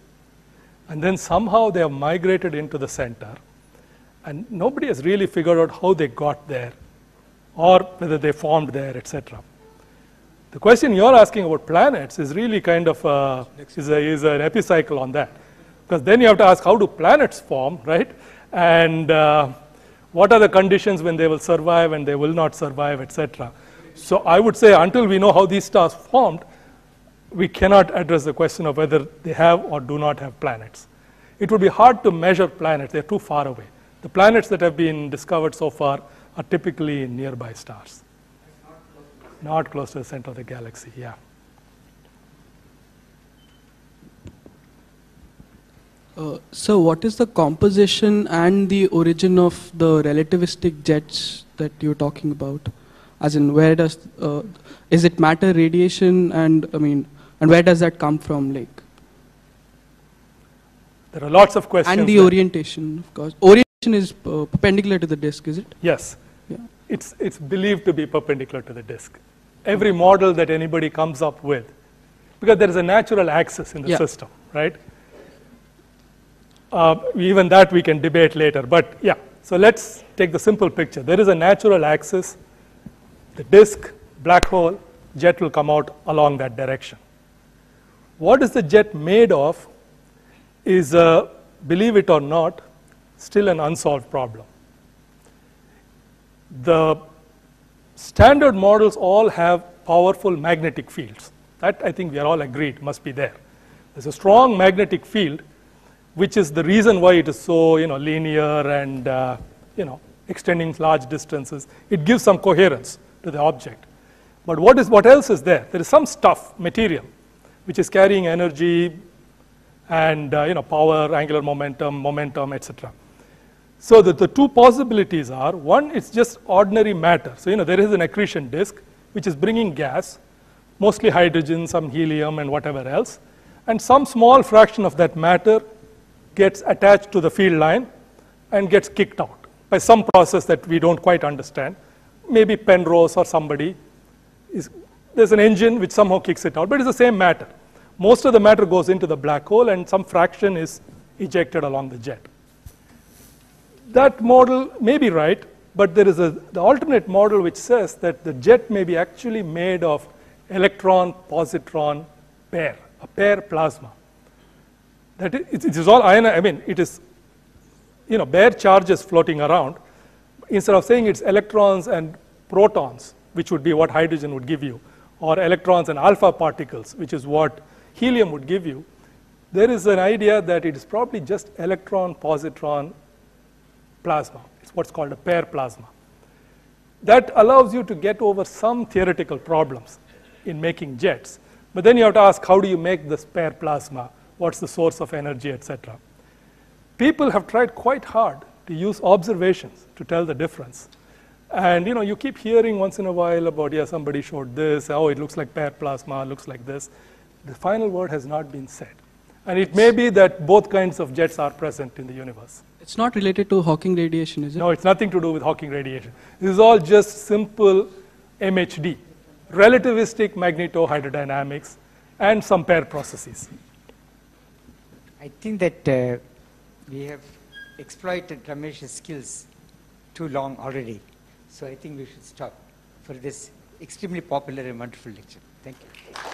and then somehow they have migrated into the center. And nobody has really figured out how they got there, or whether they formed there, etc. The question you're asking about planets is really kind of is an epicycle on that. Because then you have to ask, how do planets form, right? And what are the conditions when they will survive and they will not survive, etc. So I would say until we know how these stars formed, we cannot address the question of whether they have or do not have planets. It would be hard to measure planets. They're too far away. The planets that have been discovered so far are typically in nearby stars. Not close to the center of the galaxy, yeah. So what is the composition and the origin of the relativistic jets that you're talking about? As in, where does, is it matter, radiation, and where does that come from, like? There are lots of questions. And the orientation, of course. Orientation is perpendicular to the disk, is it? Yes. Yeah. It's believed to be perpendicular to the disk. Every model that anybody comes up with, because there is a natural axis in the system, right? Even that we can debate later, but yeah. So let's take the simple picture. There is a natural axis. The disk, black hole, jet will come out along that direction. What is the jet made of is, believe it or not, still an unsolved problem. The standard models all have powerful magnetic fields. That I think we are all agreed must be there. There's a strong magnetic field, which is the reason why it is so linear and extending large distances. It gives some coherence to the object. But what else is there? There is some stuff, material, which is carrying energy and power, angular momentum, etc. So the two possibilities are, one, it's just ordinary matter. So there is an accretion disk which is bringing gas, mostly hydrogen, some helium and whatever else, and some small fraction of that matter gets attached to the field line and gets kicked out by some process that we don't quite understand. Maybe Penrose or somebody, there's an engine which somehow kicks it out, but it's the same matter. Most of the matter goes into the black hole and some fraction is ejected along the jet. That model may be right, but there is the alternate model which says that the jet may be actually made of electron-positron pair, a pair plasma. That it is all ion. It is bare charges floating around. Instead of saying it's electrons and protons, which would be what hydrogen would give you, or electrons and alpha particles, which is what helium would give you, there is an idea that it is probably just electron-positron plasma. It's what's called a pair plasma. That allows you to get over some theoretical problems in making jets. But then you have to ask, how do you make this pair plasma? What's the source of energy, etc. People have tried quite hard to use observations to tell the difference. And you keep hearing once in a while about, somebody showed this, oh, it looks like pair plasma, looks like this. The final word has not been said. And it may be that both kinds of jets are present in the universe. It's not related to Hawking radiation, is it? No, it's nothing to do with Hawking radiation. This is all just simple MHD, relativistic magnetohydrodynamics, and some pair processes. I think that we have exploited Ramesh's skills too long already. So I think we should stop for this extremely popular and wonderful lecture. Thank you.